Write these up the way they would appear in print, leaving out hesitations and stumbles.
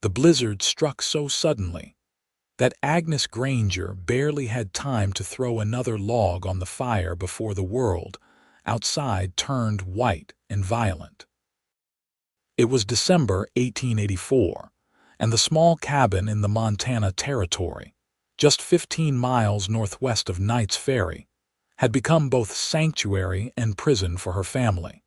The blizzard struck so suddenly that Agnes Granger barely had time to throw another log on the fire before the world outside turned white and violent. It was December 1884, and the small cabin in the Montana Territory, just 15 miles northwest of Knight's Ferry, had become both sanctuary and prison for her family.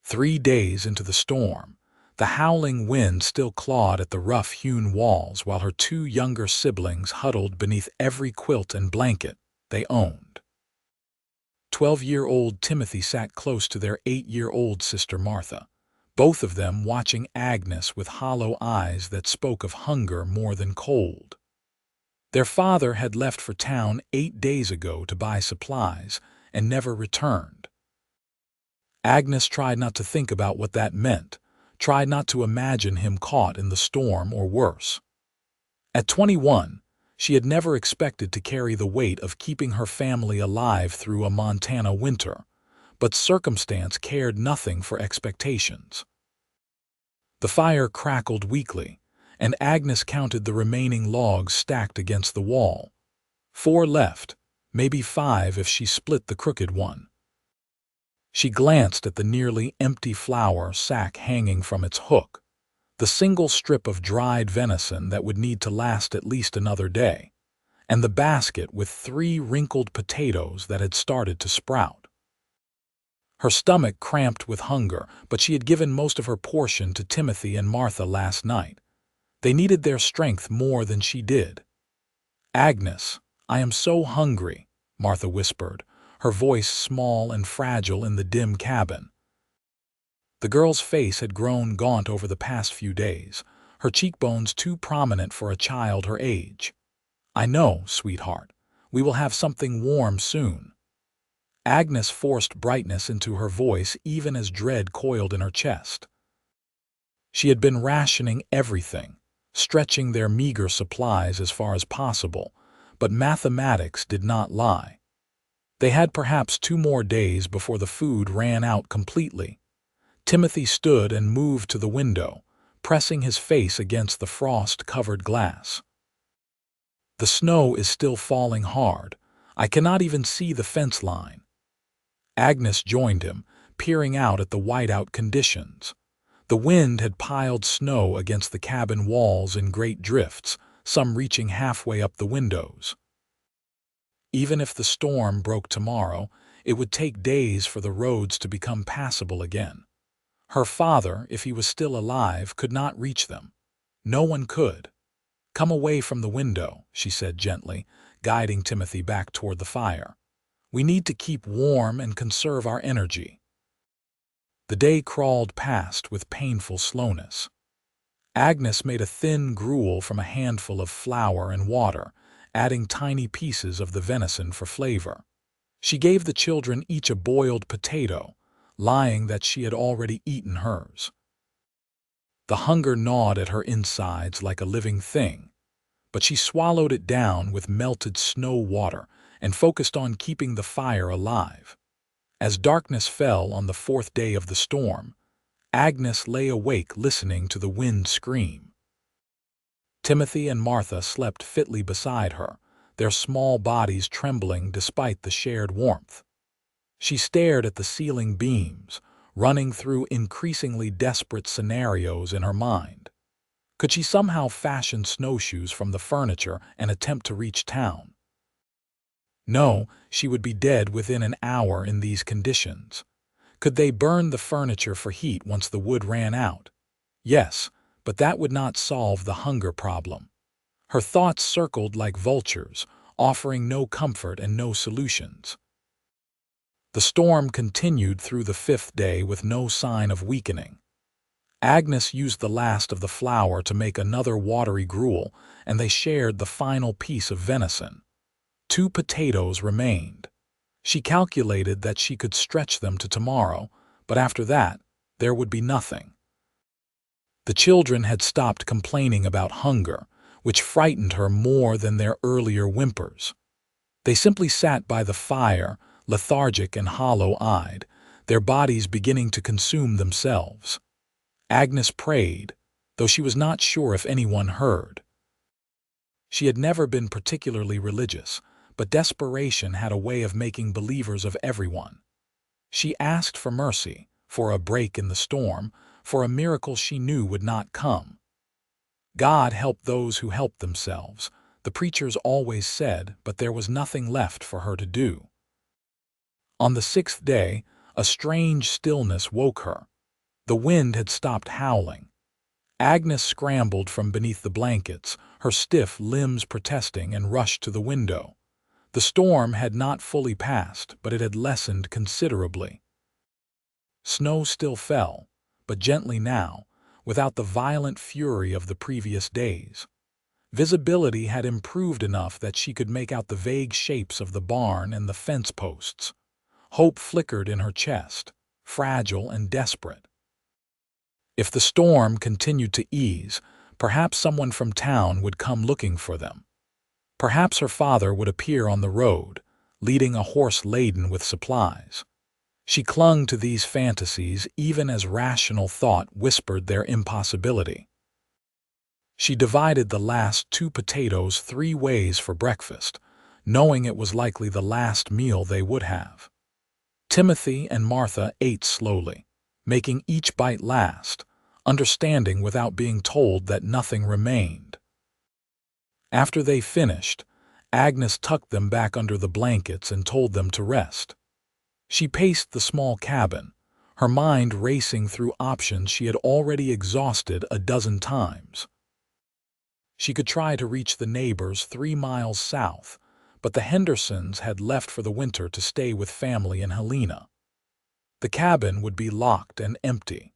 3 days into the storm, the howling wind still clawed at the rough-hewn walls while her 2 younger siblings huddled beneath every quilt and blanket they owned. 12-year-old Timothy sat close to their 8-year-old sister Martha, both of them watching Agnes with hollow eyes that spoke of hunger more than cold. Their father had left for town 8 days ago to buy supplies and never returned. Agnes tried not to think about what that meant, tried not to imagine him caught in the storm or worse. At 21, she had never expected to carry the weight of keeping her family alive through a Montana winter, but circumstance cared nothing for expectations. The fire crackled weakly, and Agnes counted the remaining logs stacked against the wall. 4 left, maybe 5 if she split the crooked one. She glanced at the nearly empty flour sack hanging from its hook, the single strip of dried venison that would need to last at least another day, and the basket with 3 wrinkled potatoes that had started to sprout. Her stomach cramped with hunger, but she had given most of her portion to Timothy and Martha last night. They needed their strength more than she did. "Agnes, I am so hungry," Martha whispered, her voice small and fragile in the dim cabin. The girl's face had grown gaunt over the past few days, her cheekbones too prominent for a child her age. "I know, sweetheart. We will have something warm soon." Agnes forced brightness into her voice even as dread coiled in her chest. She had been rationing everything, stretching their meager supplies as far as possible, but mathematics did not lie. They had perhaps 2 more days before the food ran out completely. Timothy stood and moved to the window, pressing his face against the frost-covered glass. "The snow is still falling hard. I cannot even see the fence line." Agnes joined him, peering out at the whiteout conditions. The wind had piled snow against the cabin walls in great drifts, some reaching halfway up the windows. Even if the storm broke tomorrow, it would take days for the roads to become passable again. Her father, if he was still alive, could not reach them. No one could. "Come away from the window," she said gently, guiding Timothy back toward the fire. "We need to keep warm and conserve our energy." The day crawled past with painful slowness. Agnes made a thin gruel from a handful of flour and water, adding tiny pieces of the venison for flavor. She gave the children each a boiled potato, lying that she had already eaten hers. The hunger gnawed at her insides like a living thing, but she swallowed it down with melted snow water and focused on keeping the fire alive. As darkness fell on the 4th day of the storm, Agnes lay awake listening to the wind scream. Timothy and Martha slept fitly beside her, their small bodies trembling despite the shared warmth. She stared at the ceiling beams, running through increasingly desperate scenarios in her mind. Could she somehow fashion snowshoes from the furniture and attempt to reach town? No, she would be dead within an hour in these conditions. Could they burn the furniture for heat once the wood ran out? Yes, but that would not solve the hunger problem. Her thoughts circled like vultures, offering no comfort and no solutions. The storm continued through the 5th day with no sign of weakening. Agnes used the last of the flour to make another watery gruel, and they shared the final piece of venison. 2 potatoes remained. She calculated that she could stretch them to tomorrow, but after that, there would be nothing. The children had stopped complaining about hunger, which frightened her more than their earlier whimpers. They simply sat by the fire, lethargic and hollow-eyed, their bodies beginning to consume themselves. Agnes prayed, though she was not sure if anyone heard. She had never been particularly religious, but desperation had a way of making believers of everyone. She asked for mercy, for a break in the storm, for a miracle she knew would not come. God helped those who helped themselves, the preachers always said, but there was nothing left for her to do. On the 6th day, a strange stillness woke her. The wind had stopped howling. Agnes scrambled from beneath the blankets, her stiff limbs protesting, and rushed to the window. The storm had not fully passed, but it had lessened considerably. Snow still fell, but gently now, without the violent fury of the previous days. Visibility had improved enough that she could make out the vague shapes of the barn and the fence posts. Hope flickered in her chest, fragile and desperate. If the storm continued to ease, perhaps someone from town would come looking for them. Perhaps her father would appear on the road, leading a horse laden with supplies. She clung to these fantasies even as rational thought whispered their impossibility. She divided the last 2 potatoes 3 ways for breakfast, knowing it was likely the last meal they would have. Timothy and Martha ate slowly, making each bite last, understanding without being told that nothing remained. After they finished, Agnes tucked them back under the blankets and told them to rest. She paced the small cabin, her mind racing through options she had already exhausted a dozen times. She could try to reach the neighbors 3 miles south, but the Hendersons had left for the winter to stay with family in Helena. The cabin would be locked and empty.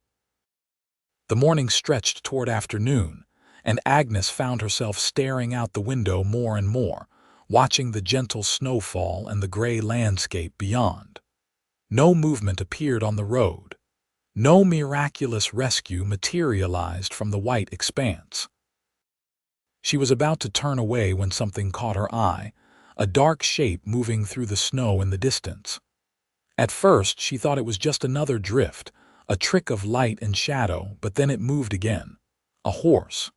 The morning stretched toward afternoon, and Agnes found herself staring out the window more and more, watching the gentle snowfall and the gray landscape beyond. No movement appeared on the road. No miraculous rescue materialized from the white expanse. She was about to turn away when something caught her eye, a dark shape moving through the snow in the distance. At first, she thought it was just another drift, a trick of light and shadow, but then it moved again. A horse.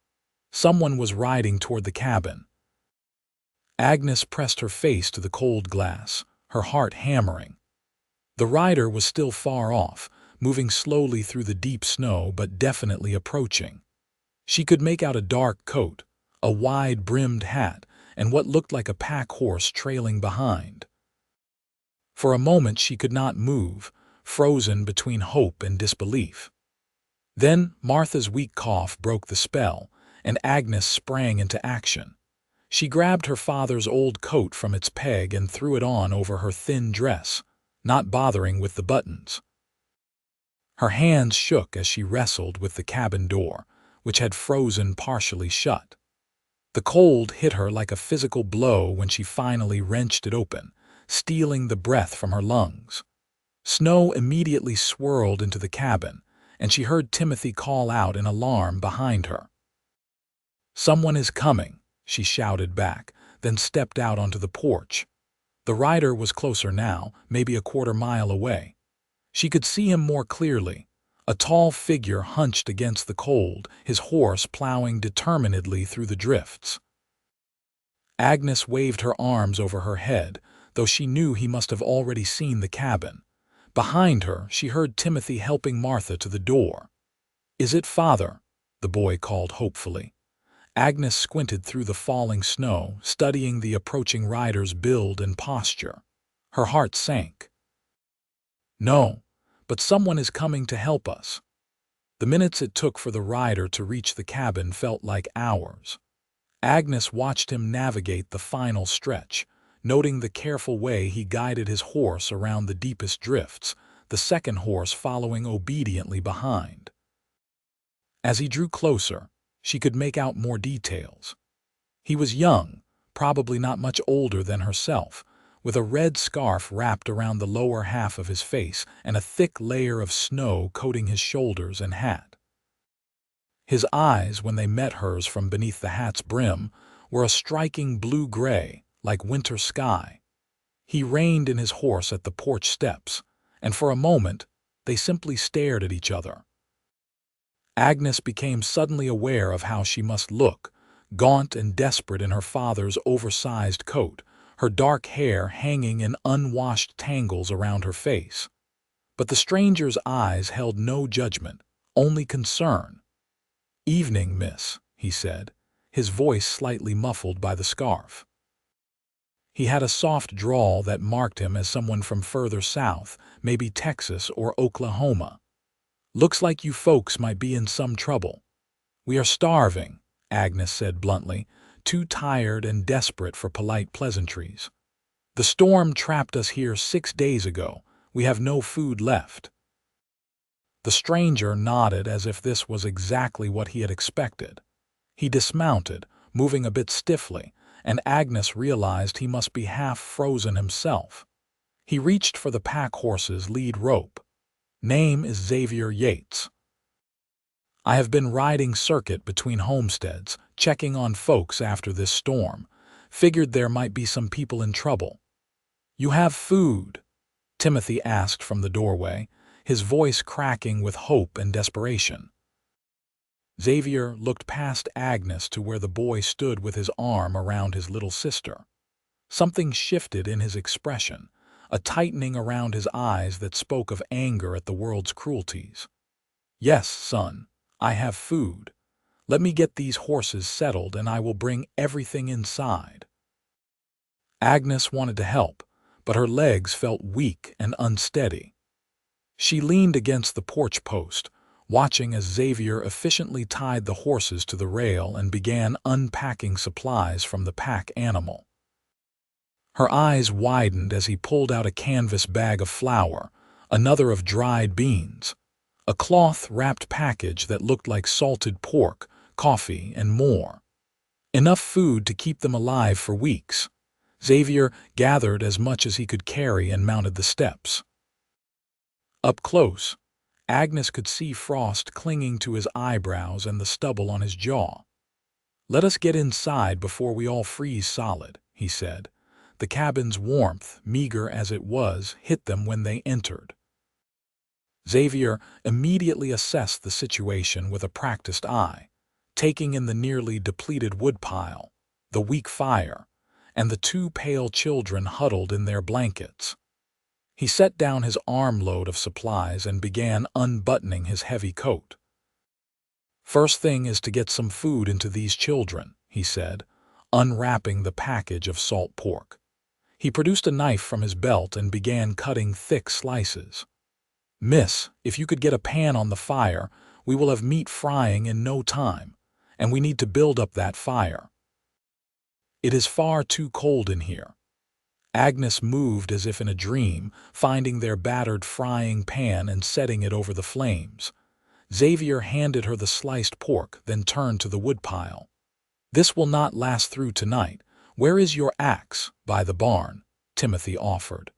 Someone was riding toward the cabin. Agnes pressed her face to the cold glass, her heart hammering. The rider was still far off, moving slowly through the deep snow but definitely approaching. She could make out a dark coat, a wide-brimmed hat, and what looked like a pack horse trailing behind. For a moment she could not move, frozen between hope and disbelief. Then Martha's weak cough broke the spell, and Agnes sprang into action. She grabbed her father's old coat from its peg and threw it on over her thin dress, not bothering with the buttons. Her hands shook as she wrestled with the cabin door, which had frozen partially shut. The cold hit her like a physical blow when she finally wrenched it open, stealing the breath from her lungs. Snow immediately swirled into the cabin, and she heard Timothy call out in alarm behind her. "Someone is coming," she shouted back, then stepped out onto the porch. The rider was closer now, maybe a quarter-mile away. She could see him more clearly, a tall figure hunched against the cold, his horse plowing determinedly through the drifts. Agnes waved her arms over her head, though she knew he must have already seen the cabin. Behind her, she heard Timothy helping Martha to the door. "Is it father?" the boy called hopefully. Agnes squinted through the falling snow, studying the approaching rider's build and posture. Her heart sank. "No, but someone is coming to help us." The minutes it took for the rider to reach the cabin felt like hours. Agnes watched him navigate the final stretch, noting the careful way he guided his horse around the deepest drifts, the second horse following obediently behind. As he drew closer, she could make out more details. He was young, probably not much older than herself, with a red scarf wrapped around the lower half of his face and a thick layer of snow coating his shoulders and hat. His eyes, when they met hers from beneath the hat's brim, were a striking blue-gray, like winter sky. He reined in his horse at the porch steps, and for a moment they simply stared at each other. Agnes became suddenly aware of how she must look, gaunt and desperate in her father's oversized coat, her dark hair hanging in unwashed tangles around her face. But the stranger's eyes held no judgment, only concern. "Evening, miss," he said, his voice slightly muffled by the scarf. He had a soft drawl that marked him as someone from further south, maybe Texas or Oklahoma. "Looks like you folks might be in some trouble." "We are starving," Agnes said bluntly, too tired and desperate for polite pleasantries. "The storm trapped us here 6 days ago. We have no food left." The stranger nodded as if this was exactly what he had expected. He dismounted, moving a bit stiffly, and Agnes realized he must be half frozen himself. He reached for the pack horse's lead rope. "Name is Xavier Yates. I have been riding circuit between homesteads, checking on folks after this storm. Figured there might be some people in trouble." "You have food?" Timothy asked from the doorway, his voice cracking with hope and desperation. Xavier looked past Agnes to where the boy stood with his arm around his little sister. Something shifted in his expression, a tightening around his eyes that spoke of anger at the world's cruelties. "Yes, son, I have food. Let me get these horses settled and I will bring everything inside." Agnes wanted to help, but her legs felt weak and unsteady. She leaned against the porch post, watching as Xavier efficiently tied the horses to the rail and began unpacking supplies from the pack animal. Her eyes widened as he pulled out a canvas bag of flour, another of dried beans, a cloth-wrapped package that looked like salted pork, coffee, and more. Enough food to keep them alive for weeks. Xavier gathered as much as he could carry and mounted the steps. Up close, Agnes could see frost clinging to his eyebrows and the stubble on his jaw. "Let us get inside before we all freeze solid," he said. The cabin's warmth, meager as it was, hit them when they entered. Xavier immediately assessed the situation with a practiced eye, taking in the nearly depleted woodpile, the weak fire, and the 2 pale children huddled in their blankets. He set down his armload of supplies and began unbuttoning his heavy coat. "First thing is to get some food into these children," he said, unwrapping the package of salt pork. He produced a knife from his belt and began cutting thick slices. "Miss, if you could get a pan on the fire, we will have meat frying in no time, and we need to build up that fire. It is far too cold in here." Agnes moved as if in a dream, finding their battered frying pan and setting it over the flames. Xavier handed her the sliced pork, then turned to the woodpile. "This will not last through tonight. Where is your axe?" "By the barn," Timothy offered.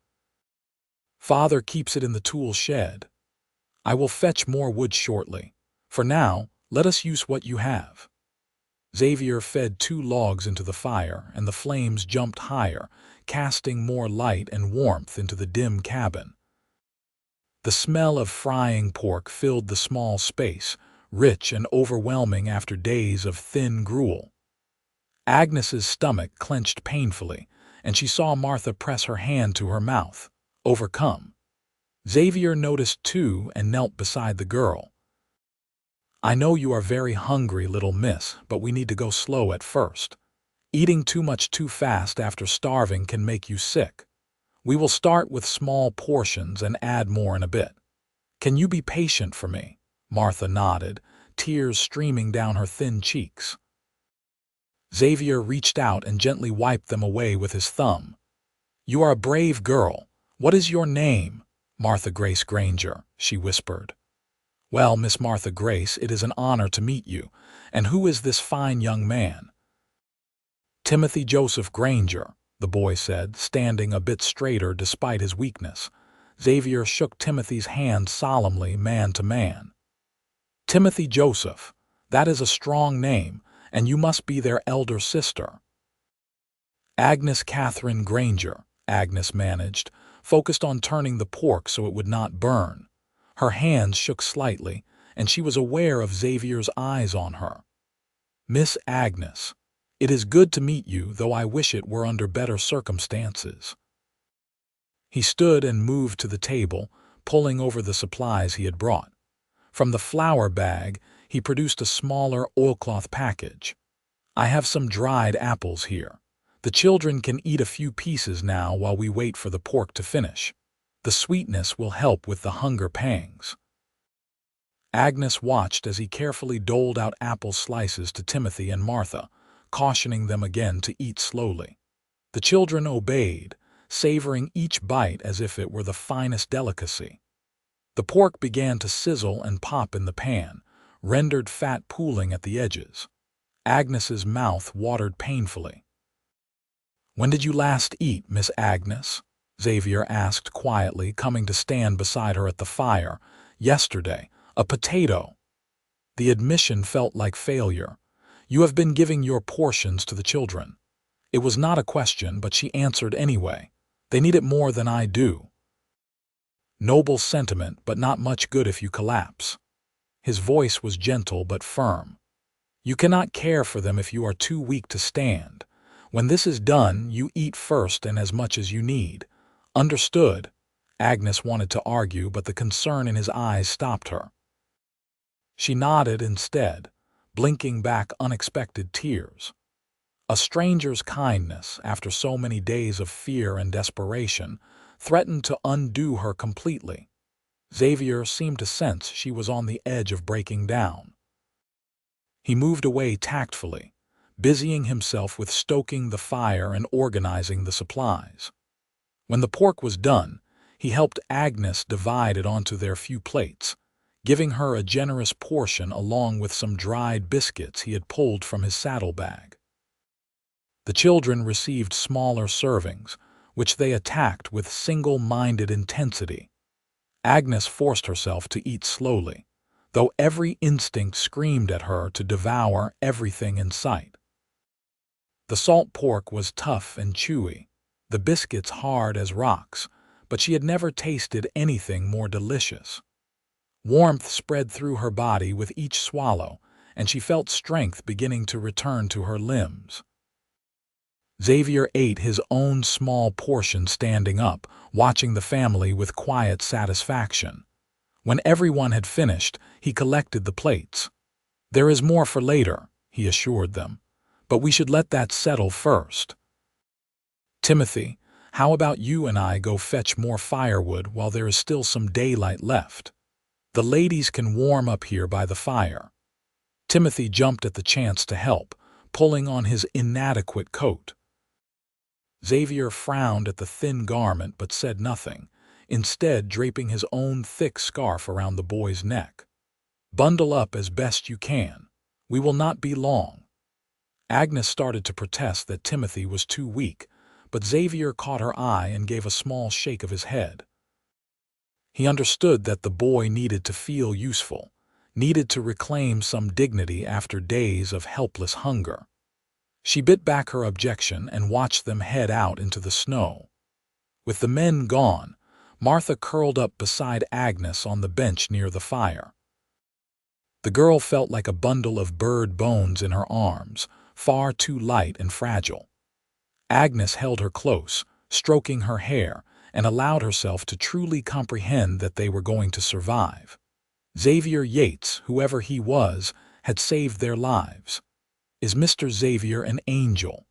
"Father keeps it in the tool shed." "I will fetch more wood shortly. For now, let us use what you have." Xavier fed 2 logs into the fire, and the flames jumped higher, casting more light and warmth into the dim cabin. The smell of frying pork filled the small space, rich and overwhelming after days of thin gruel. Agnes's stomach clenched painfully, and she saw Martha press her hand to her mouth, overcome. Xavier noticed too and knelt beside the girl. "I know you are very hungry, little miss, but we need to go slow at first. Eating too much too fast after starving can make you sick. We will start with small portions and add more in a bit. Can you be patient for me?" Martha nodded, tears streaming down her thin cheeks. Xavier reached out and gently wiped them away with his thumb. "You are a brave girl. What is your name?" "Martha Grace Granger," she whispered. "Well, Miss Martha Grace, it is an honor to meet you. And who is this fine young man?" "Timothy Joseph Granger," the boy said, standing a bit straighter despite his weakness. Xavier shook Timothy's hand solemnly, man to man. "Timothy Joseph, that is a strong name, and you must be their elder sister." "Agnes Catherine Granger," Agnes managed, focused on turning the pork so it would not burn. Her hands shook slightly, and she was aware of Xavier's eyes on her. "Miss Agnes, it is good to meet you, though I wish it were under better circumstances." He stood and moved to the table, pulling over the supplies he had brought. From the flour bag, he produced a smaller oilcloth package. "I have some dried apples here. The children can eat a few pieces now while we wait for the pork to finish. The sweetness will help with the hunger pangs." Agnes watched as he carefully doled out apple slices to Timothy and Martha, cautioning them again to eat slowly. The children obeyed, savoring each bite as if it were the finest delicacy. The pork began to sizzle and pop in the pan, rendered fat pooling at the edges. Agnes's mouth watered painfully. "When did you last eat, Miss Agnes?" Xavier asked quietly, coming to stand beside her at the fire. "Yesterday. A potato." The admission felt like failure. "You have been giving your portions to the children." It was not a question, but she answered anyway. "They need it more than I do." Noble sentiment, but not much good if you collapse. His voice was gentle but firm. "You cannot care for them if you are too weak to stand. When this is done, you eat first and as much as you need. Understood?" Agnes wanted to argue, but the concern in his eyes stopped her. She nodded instead, blinking back unexpected tears. A stranger's kindness, after so many days of fear and desperation, threatened to undo her completely. Xavier seemed to sense she was on the edge of breaking down. He moved away tactfully, busying himself with stoking the fire and organizing the supplies. When the pork was done, he helped Agnes divide it onto their few plates, giving her a generous portion along with some dried biscuits he had pulled from his saddlebag. The children received smaller servings, which they attacked with single-minded intensity. Agnes forced herself to eat slowly, though every instinct screamed at her to devour everything in sight. The salt pork was tough and chewy, the biscuits hard as rocks, but she had never tasted anything more delicious. Warmth spread through her body with each swallow, and she felt strength beginning to return to her limbs. Xavier ate his own small portion standing up, watching the family with quiet satisfaction. When everyone had finished, he collected the plates. "There is more for later," he assured them, "but we should let that settle first. Timothy, how about you and I go fetch more firewood while there is still some daylight left? The ladies can warm up here by the fire." Timothy jumped at the chance to help, pulling on his inadequate coat. Xavier frowned at the thin garment but said nothing, instead draping his own thick scarf around the boy's neck. "Bundle up as best you can. We will not be long." Agnes started to protest that Timothy was too weak, but Xavier caught her eye and gave a small shake of his head. He understood that the boy needed to feel useful, needed to reclaim some dignity after days of helpless hunger. She bit back her objection and watched them head out into the snow. With the men gone, Martha curled up beside Agnes on the bench near the fire. The girl felt like a bundle of bird bones in her arms, far too light and fragile. Agnes held her close, stroking her hair, and allowed herself to truly comprehend that they were going to survive. Xavier Yates, whoever he was, had saved their lives. "Is Mr. Xavier an angel?"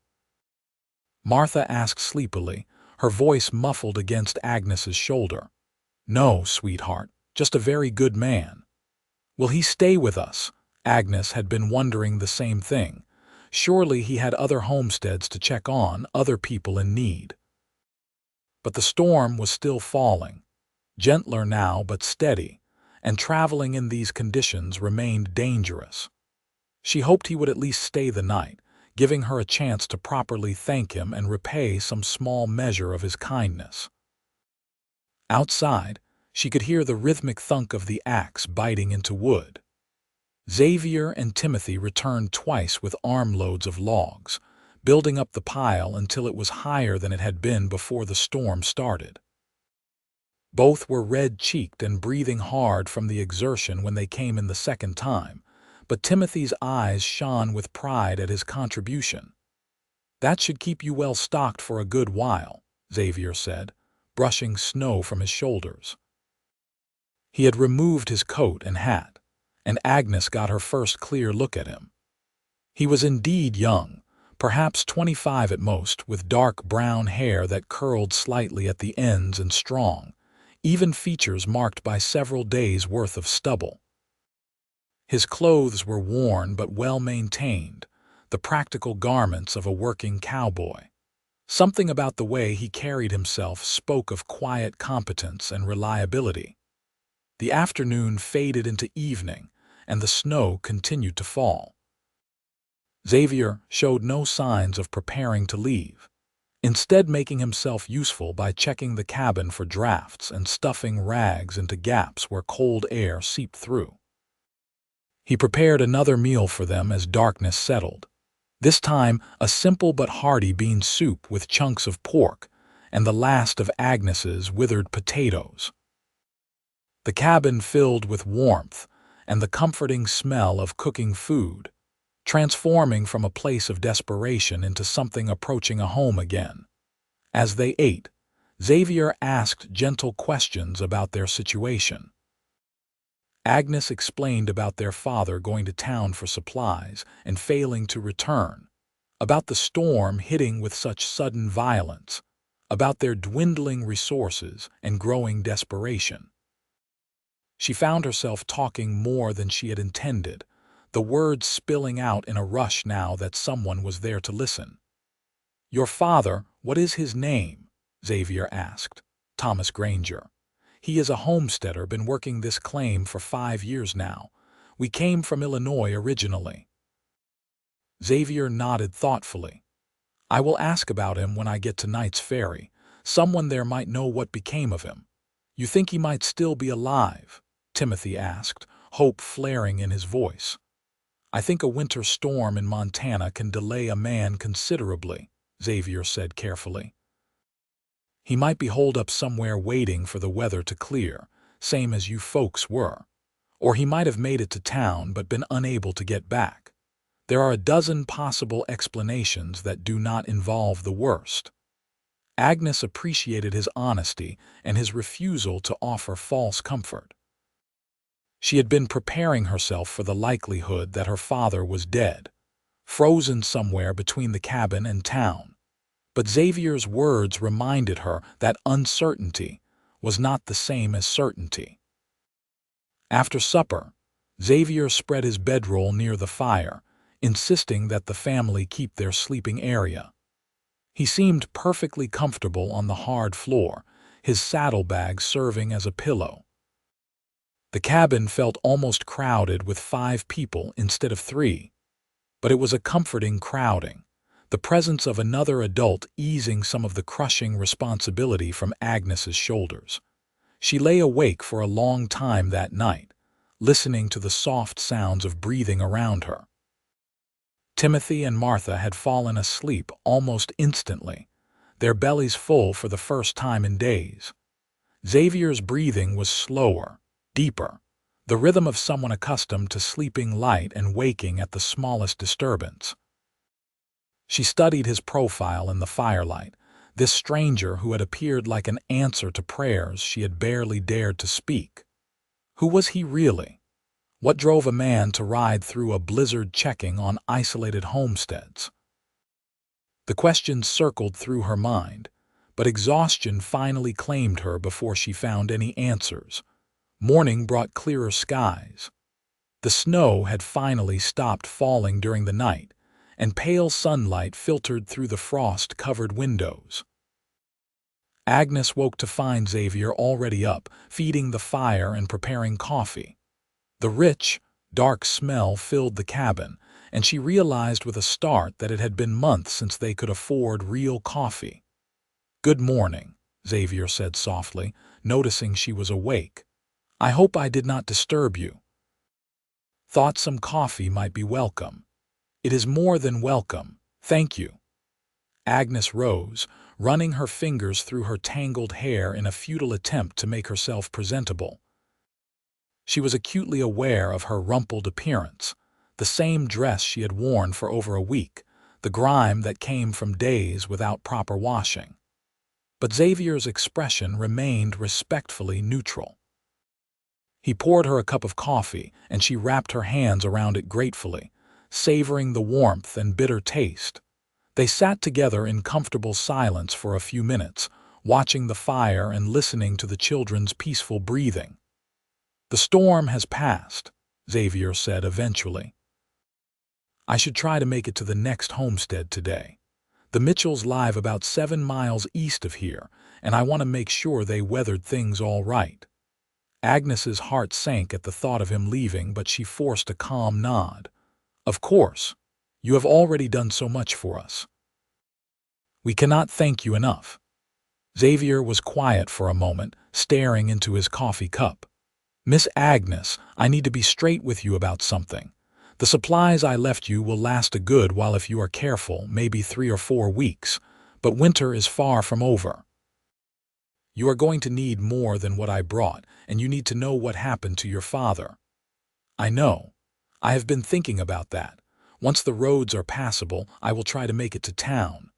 Martha asked sleepily, her voice muffled against Agnes's shoulder. "No, sweetheart, just a very good man." "Will he stay with us?" Agnes had been wondering the same thing. Surely he had other homesteads to check on, other people in need. But the storm was still falling, gentler now but steady, and traveling in these conditions remained dangerous. She hoped he would at least stay the night, giving her a chance to properly thank him and repay some small measure of his kindness. Outside, she could hear the rhythmic thunk of the axe biting into wood. Xavier and Timothy returned twice with armloads of logs, building up the pile until it was higher than it had been before the storm started. Both were red-cheeked and breathing hard from the exertion when they came in the second time, but Timothy's eyes shone with pride at his contribution. "That should keep you well stocked for a good while," Xavier said, brushing snow from his shoulders. He had removed his coat and hat, and Agnes got her first clear look at him. He was indeed young, perhaps 25 at most, with dark brown hair that curled slightly at the ends and strong, even features marked by several days' worth of stubble. His clothes were worn but well maintained, the practical garments of a working cowboy. Something about the way he carried himself spoke of quiet competence and reliability. The afternoon faded into evening, and the snow continued to fall. Xavier showed no signs of preparing to leave, instead making himself useful by checking the cabin for drafts and stuffing rags into gaps where cold air seeped through. He prepared another meal for them as darkness settled, this time a simple but hearty bean soup with chunks of pork and the last of Agnes's withered potatoes. The cabin filled with warmth and the comforting smell of cooking food, transforming from a place of desperation into something approaching a home again. As they ate, Xavier asked gentle questions about their situation. Agnes explained about their father going to town for supplies and failing to return, about the storm hitting with such sudden violence, about their dwindling resources and growing desperation. She found herself talking more than she had intended, the words spilling out in a rush now that someone was there to listen. "Your father, what is his name?" Xavier asked. "Thomas Granger. He is a homesteader, been working this claim for 5 years now. We came from Illinois originally." Xavier nodded thoughtfully. "I will ask about him when I get to Knight's Ferry. Someone there might know what became of him." "You think he might still be alive?" Timothy asked, hope flaring in his voice. "I think a winter storm in Montana can delay a man considerably," Xavier said carefully. "He might be holed up somewhere waiting for the weather to clear, same as you folks were. Or he might have made it to town but been unable to get back. There are a dozen possible explanations that do not involve the worst." Agnes appreciated his honesty and his refusal to offer false comfort. She had been preparing herself for the likelihood that her father was dead, frozen somewhere between the cabin and town. But Xavier's words reminded her that uncertainty was not the same as certainty. After supper, Xavier spread his bedroll near the fire, insisting that the family keep their sleeping area. He seemed perfectly comfortable on the hard floor, his saddlebag serving as a pillow. The cabin felt almost crowded with 5 people instead of 3, but it was a comforting crowding, the presence of another adult easing some of the crushing responsibility from Agnes's shoulders. She lay awake for a long time that night, listening to the soft sounds of breathing around her. Timothy and Martha had fallen asleep almost instantly, their bellies full for the first time in days. Xavier's breathing was slower, deeper, the rhythm of someone accustomed to sleeping light and waking at the smallest disturbance. She studied his profile in the firelight, this stranger who had appeared like an answer to prayers she had barely dared to speak. Who was he really? What drove a man to ride through a blizzard checking on isolated homesteads? The questions circled through her mind, but exhaustion finally claimed her before she found any answers. Morning brought clearer skies. The snow had finally stopped falling during the night, and pale sunlight filtered through the frost-covered windows. Agnes woke to find Xavier already up, feeding the fire and preparing coffee. The rich, dark smell filled the cabin, and she realized with a start that it had been months since they could afford real coffee. "Good morning," Xavier said softly, noticing she was awake. "I hope I did not disturb you." "Thought some coffee might be welcome." "It is more than welcome, thank you." Agnes rose, running her fingers through her tangled hair in a futile attempt to make herself presentable. She was acutely aware of her rumpled appearance, the same dress she had worn for over a week, the grime that came from days without proper washing. But Xavier's expression remained respectfully neutral. He poured her a cup of coffee, and she wrapped her hands around it gratefully, savoring the warmth and bitter taste. They sat together in comfortable silence for a few minutes, watching the fire and listening to the children's peaceful breathing. "The storm has passed," Xavier said eventually. "I should try to make it to the next homestead today. The Mitchells live about 7 miles east of here, and I want to make sure they weathered things all right." Agnes's heart sank at the thought of him leaving, but she forced a calm nod. "Of course. You have already done so much for us. We cannot thank you enough." Xavier was quiet for a moment, staring into his coffee cup. "Miss Agnes, I need to be straight with you about something. The supplies I left you will last a good while if you are careful, maybe 3 or 4 weeks, but winter is far from over. You are going to need more than what I brought, and you need to know what happened to your father." "I know. I have been thinking about that. Once the roads are passable, I will try to make it to town.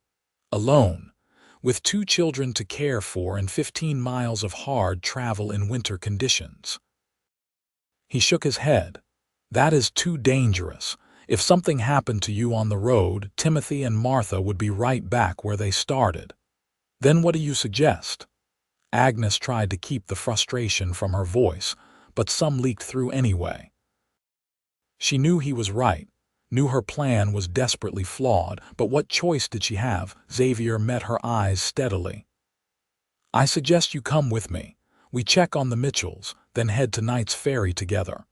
Alone, with 2 children to care for and 15 miles of hard travel in winter conditions." He shook his head. "That is too dangerous. If something happened to you on the road, Timothy and Martha would be right back where they started." "Then what do you suggest?" Agnes tried to keep the frustration from her voice, but some leaked through anyway. She knew he was right, knew her plan was desperately flawed, but what choice did she have? Xavier met her eyes steadily. "I suggest you come with me. We check on the Mitchells, then head to Knight's Ferry together.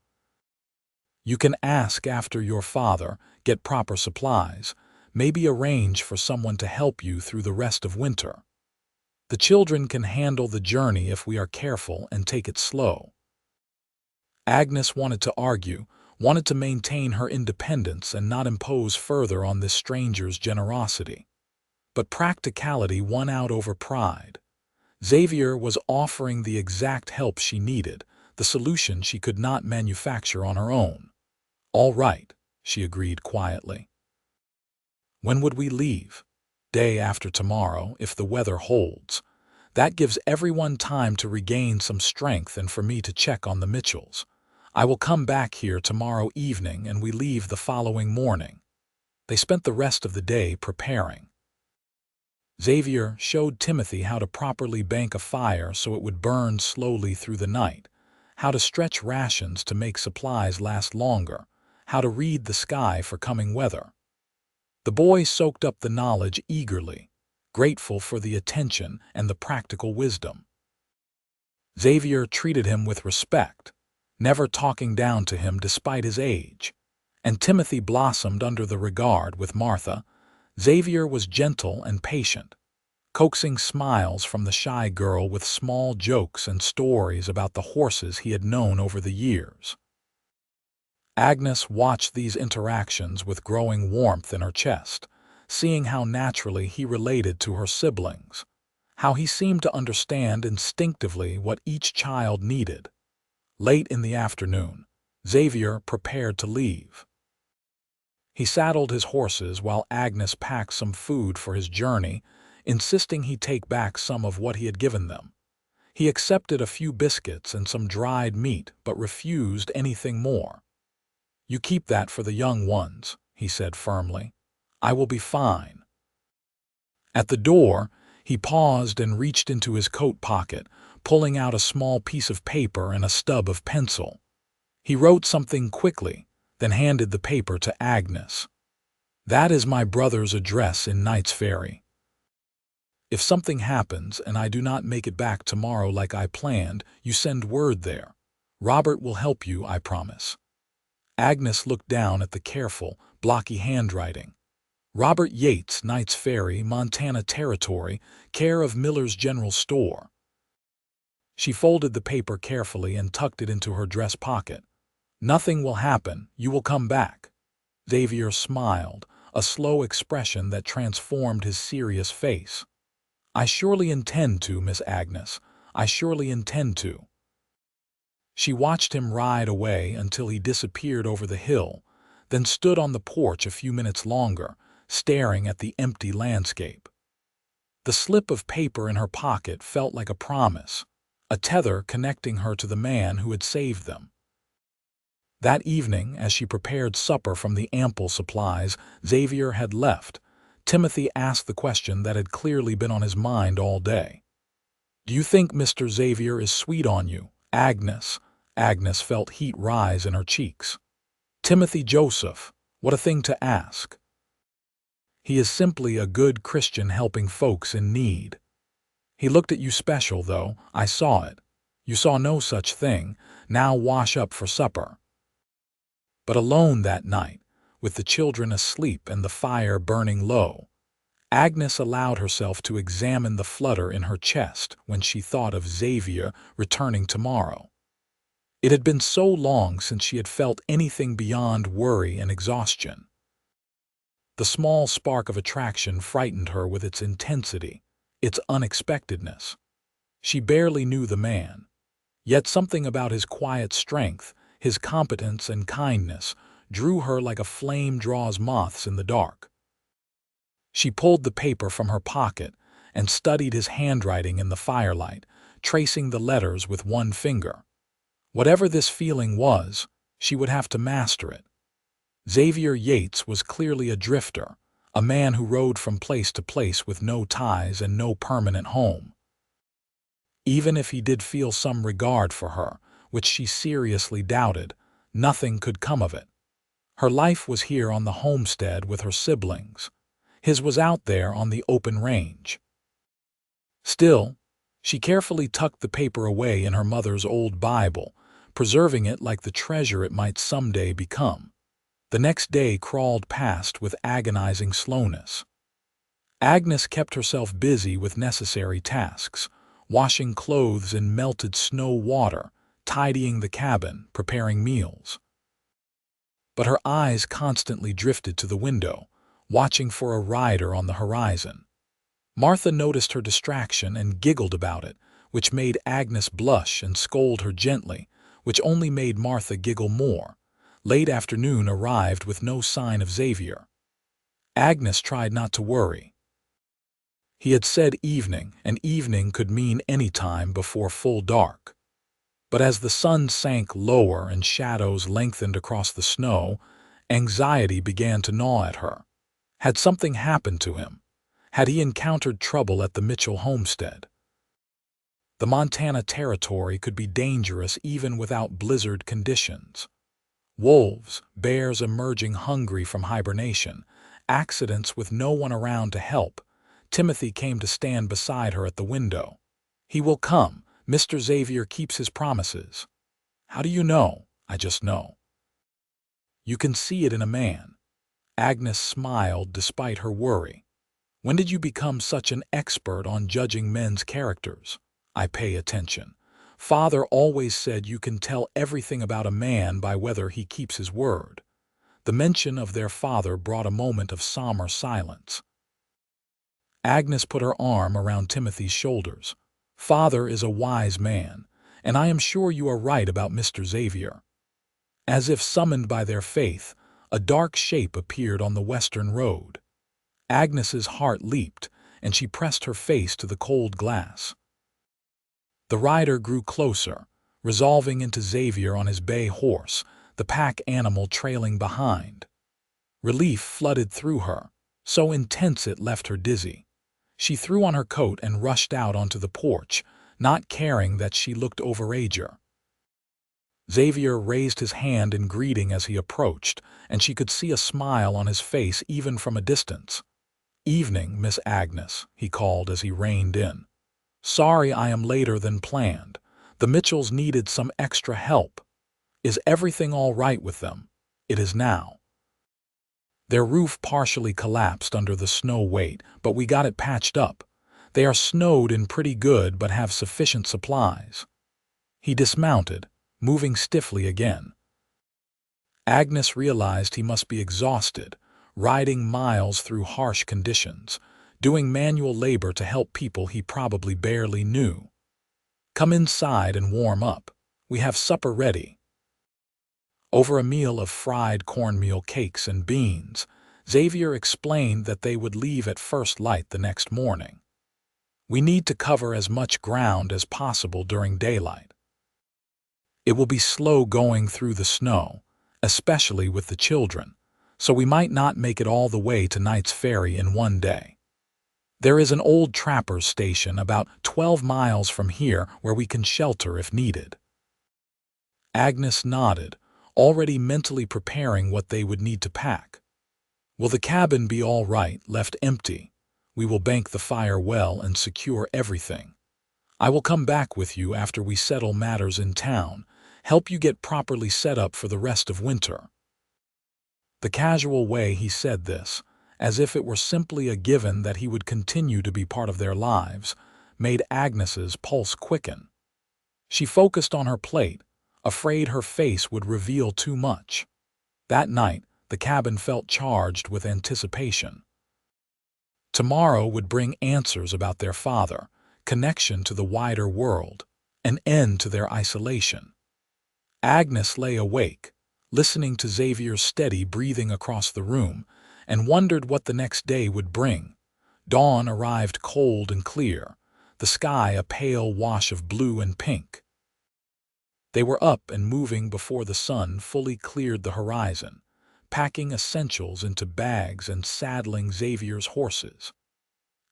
You can ask after your father, get proper supplies, maybe arrange for someone to help you through the rest of winter. The children can handle the journey if we are careful and take it slow." Agnes wanted to argue, wanted to maintain her independence and not impose further on this stranger's generosity. But practicality won out over pride. Xavier was offering the exact help she needed, the solution she could not manufacture on her own. "All right," she agreed quietly. "When would we leave?" "Day after tomorrow, if the weather holds. That gives everyone time to regain some strength and for me to check on the Mitchells. I will come back here tomorrow evening and we leave the following morning." They spent the rest of the day preparing. Xavier showed Timothy how to properly bank a fire so it would burn slowly through the night, how to stretch rations to make supplies last longer, how to read the sky for coming weather. The boy soaked up the knowledge eagerly, grateful for the attention and the practical wisdom. Xavier treated him with respect, never talking down to him despite his age, and Timothy blossomed under the regard with Martha. Xavier was gentle and patient, coaxing smiles from the shy girl with small jokes and stories about the horses he had known over the years. Agnes watched these interactions with growing warmth in her chest, seeing how naturally he related to her siblings, how he seemed to understand instinctively what each child needed. Late in the afternoon, Xavier prepared to leave. He saddled his horses while Agnes packed some food for his journey, insisting he take back some of what he had given them. He accepted a few biscuits and some dried meat, but refused anything more. "You keep that for the young ones," he said firmly. "I will be fine." At the door, he paused and reached into his coat pocket, pulling out a small piece of paper and a stub of pencil. He wrote something quickly, then handed the paper to Agnes. "That is my brother's address in Knight's Ferry. If something happens and I do not make it back tomorrow like I planned, you send word there. Robert will help you, I promise." Agnes looked down at the careful, blocky handwriting. "Robert Yates, Knight's Ferry, Montana Territory, care of Miller's General Store." She folded the paper carefully and tucked it into her dress pocket. "Nothing will happen. You will come back." Xavier smiled, a slow expression that transformed his serious face. "I surely intend to, Miss Agnes. I surely intend to." She watched him ride away until he disappeared over the hill, then stood on the porch a few minutes longer, staring at the empty landscape. The slip of paper in her pocket felt like a promise, a tether connecting her to the man who had saved them. That evening, as she prepared supper from the ample supplies Xavier had left, Timothy asked the question that had clearly been on his mind all day. "Do you think Mr. Xavier is sweet on you, Agnes?" Agnes felt heat rise in her cheeks. "Timothy Joseph, what a thing to ask." "He is simply a good Christian helping folks in need." "He looked at you special, though. I saw it. You saw no such thing. Now wash up for supper." But alone that night, with the children asleep and the fire burning low, Agnes allowed herself to examine the flutter in her chest when she thought of Xavier returning tomorrow. It had been so long since she had felt anything beyond worry and exhaustion. The small spark of attraction frightened her with its intensity, its unexpectedness. She barely knew the man, yet something about his quiet strength, his competence and kindness, drew her like a flame draws moths in the dark. She pulled the paper from her pocket and studied his handwriting in the firelight, tracing the letters with one finger. Whatever this feeling was, she would have to master it. Xavier Yates was clearly a drifter, a man who rode from place to place with no ties and no permanent home. Even if he did feel some regard for her, which she seriously doubted, nothing could come of it. Her life was here on the homestead with her siblings. His was out there on the open range. Still, she carefully tucked the paper away in her mother's old Bible, preserving it like the treasure it might someday become. The next day crawled past with agonizing slowness. Agnes kept herself busy with necessary tasks, washing clothes in melted snow water, tidying the cabin, preparing meals. But her eyes constantly drifted to the window, watching for a rider on the horizon. Martha noticed her distraction and giggled about it, which made Agnes blush and scold her gently, which only made Martha giggle more. Late afternoon arrived with no sign of Xavier. Agnes tried not to worry. He had said evening, and evening could mean any time before full dark. But as the sun sank lower and shadows lengthened across the snow, anxiety began to gnaw at her. Had something happened to him? Had he encountered trouble at the Mitchell homestead? The Montana Territory could be dangerous even without blizzard conditions. Wolves, bears emerging hungry from hibernation, accidents with no one around to help. Timothy came to stand beside her at the window. "He will come. Mr. Xavier keeps his promises." "How do you know?" "I just know." "You can see it in a man." Agnes smiled despite her worry. "When did you become such an expert on judging men's characters?" "I pay attention. Father always said you can tell everything about a man by whether he keeps his word." The mention of their father brought a moment of somber silence. Agnes put her arm around Timothy's shoulders. "Father is a wise man, and I am sure you are right about Mr. Xavier." As if summoned by their faith, a dark shape appeared on the western road. Agnes's heart leaped, and she pressed her face to the cold glass. The rider grew closer, resolving into Xavier on his bay horse, the pack animal trailing behind. Relief flooded through her, so intense it left her dizzy. She threw on her coat and rushed out onto the porch, not caring that she looked overager. Xavier raised his hand in greeting as he approached, and she could see a smile on his face even from a distance. "Evening, Miss Agnes," he called as he reined in. "Sorry I am later than planned. The Mitchells needed some extra help. Is everything all right with them?" "It is now. Their roof partially collapsed under the snow weight, but we got it patched up. They are snowed in pretty good but have sufficient supplies." He dismounted, moving stiffly again. Agnes realized he must be exhausted, riding miles through harsh conditions, doing manual labor to help people he probably barely knew. "Come inside and warm up. We have supper ready." Over a meal of fried cornmeal cakes and beans, Xavier explained that they would leave at first light the next morning. "We need to cover as much ground as possible during daylight. It will be slow going through the snow, especially with the children, so we might not make it all the way to Knight's Ferry in one day. There is an old trapper's station about 12 miles from here where we can shelter if needed." Agnes nodded, already mentally preparing what they would need to pack. "Will the cabin be all right, left empty? We will bank the fire well and secure everything. I will come back with you after we settle matters in town, help you get properly set up for the rest of winter." The casual way he said this, as if it were simply a given that he would continue to be part of their lives, made Agnes's pulse quicken. She focused on her plate, afraid her face would reveal too much. That night, the cabin felt charged with anticipation. Tomorrow would bring answers about their father, connection to the wider world, an end to their isolation. Agnes lay awake, listening to Xavier's steady breathing across the room, and wondered what the next day would bring. Dawn arrived cold and clear, the sky a pale wash of blue and pink. They were up and moving before the sun fully cleared the horizon, packing essentials into bags and saddling Xavier's horses.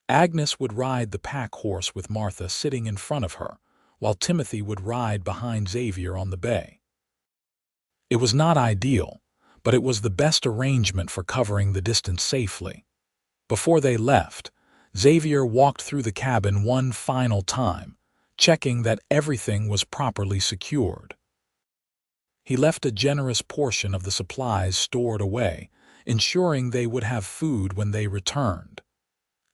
Agnes would ride the pack horse with Martha sitting in front of her, while Timothy would ride behind Xavier on the bay. It was not ideal, but it was the best arrangement for covering the distance safely. Before they left, Xavier walked through the cabin one final time, checking that everything was properly secured. He left a generous portion of the supplies stored away, ensuring they would have food when they returned.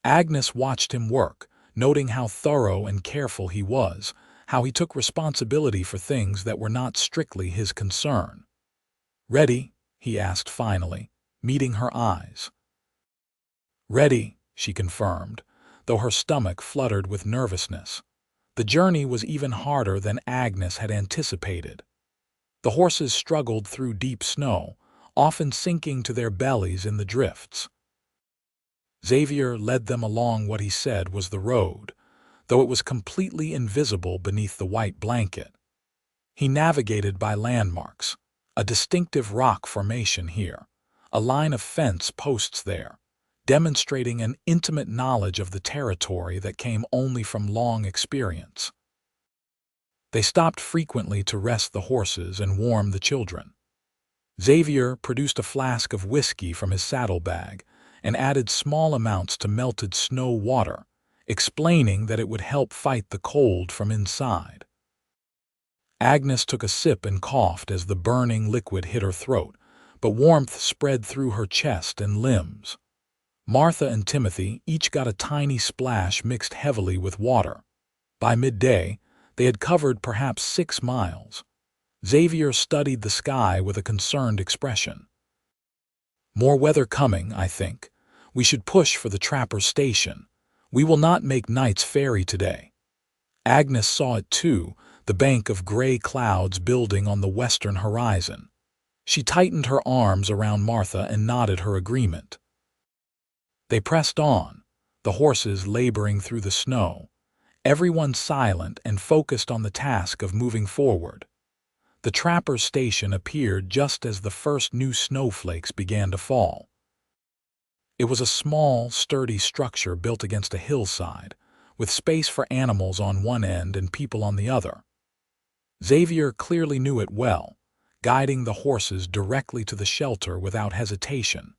Agnes watched him work, noting how thorough and careful he was, how he took responsibility for things that were not strictly his concern. "Ready?" he asked finally, meeting her eyes. "Ready," she confirmed, though her stomach fluttered with nervousness. The journey was even harder than Agnes had anticipated. The horses struggled through deep snow, often sinking to their bellies in the drifts. Xavier led them along what he said was the road, though it was completely invisible beneath the white blanket. He navigated by landmarks, a distinctive rock formation here, a line of fence posts there, demonstrating an intimate knowledge of the territory that came only from long experience. They stopped frequently to rest the horses and warm the children. Xavier produced a flask of whiskey from his saddlebag and added small amounts to melted snow water, explaining that it would help fight the cold from inside. Agnes took a sip and coughed as the burning liquid hit her throat, but warmth spread through her chest and limbs. Martha and Timothy each got a tiny splash mixed heavily with water. By midday, they had covered perhaps 6 miles. Xavier studied the sky with a concerned expression. "More weather coming, I think. We should push for the trapper's station. We will not make Knight's Ferry today." Agnes saw it too, the bank of gray clouds building on the western horizon. She tightened her arms around Martha and nodded her agreement. They pressed on, the horses laboring through the snow, everyone silent and focused on the task of moving forward. The trapper's station appeared just as the first new snowflakes began to fall. It was a small, sturdy structure built against a hillside, with space for animals on one end and people on the other. Xavier clearly knew it well, guiding the horses directly to the shelter without hesitation.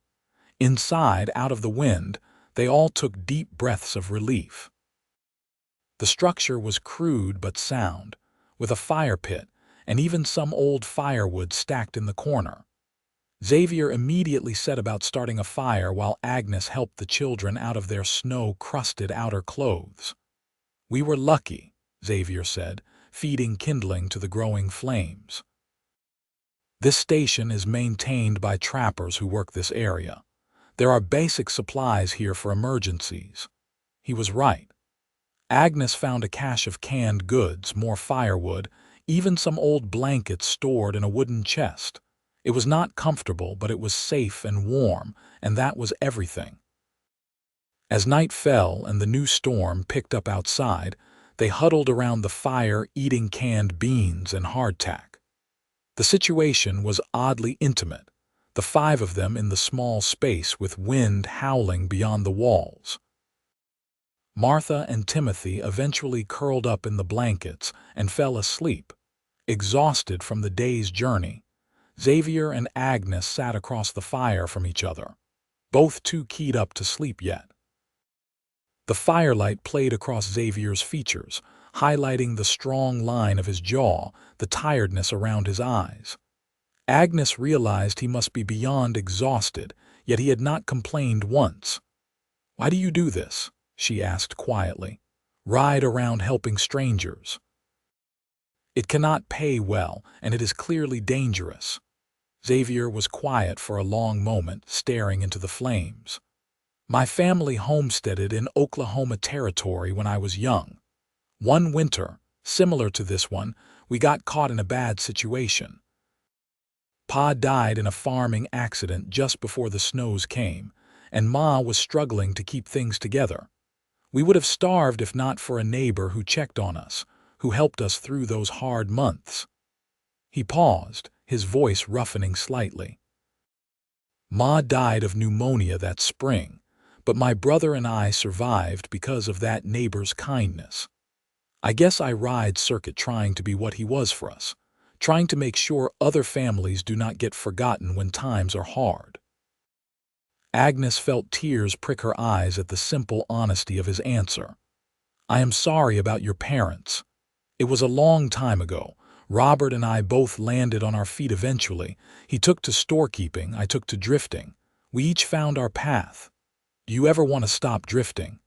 Inside, out of the wind, they all took deep breaths of relief. The structure was crude but sound, with a fire pit and even some old firewood stacked in the corner. Xavier immediately set about starting a fire while Agnes helped the children out of their snow-crusted outer clothes. "We were lucky," Xavier said, feeding kindling to the growing flames. "This station is maintained by trappers who work this area. There are basic supplies here for emergencies." He was right. Agnes found a cache of canned goods, more firewood, even some old blankets stored in a wooden chest. It was not comfortable, but it was safe and warm, and that was everything. As night fell and the new storm picked up outside, they huddled around the fire eating canned beans and hardtack. The situation was oddly intimate, the five of them in the small space with wind howling beyond the walls. Martha and Timothy eventually curled up in the blankets and fell asleep, exhausted from the day's journey. Xavier and Agnes sat across the fire from each other, both too keyed up to sleep yet. The firelight played across Xavier's features, highlighting the strong line of his jaw, the tiredness around his eyes. Agnes realized he must be beyond exhausted, yet he had not complained once. "Why do you do this?" she asked quietly. "Ride around helping strangers." "It cannot pay well, and it is clearly dangerous." Xavier was quiet for a long moment, staring into the flames. "My family homesteaded in Oklahoma Territory when I was young. One winter, similar to this one, we got caught in a bad situation. Pa died in a farming accident just before the snows came, and Ma was struggling to keep things together. We would have starved if not for a neighbor who checked on us, who helped us through those hard months." He paused, his voice roughening slightly. "Ma died of pneumonia that spring, but my brother and I survived because of that neighbor's kindness. I guess I ride circuit trying to be what he was for us, trying to make sure other families do not get forgotten when times are hard." Agnes felt tears prick her eyes at the simple honesty of his answer. "I am sorry about your parents. It was a long time ago. Robert and I both landed on our feet eventually. He took to storekeeping, I took to drifting. We each found our path. Do you ever want to stop drifting?"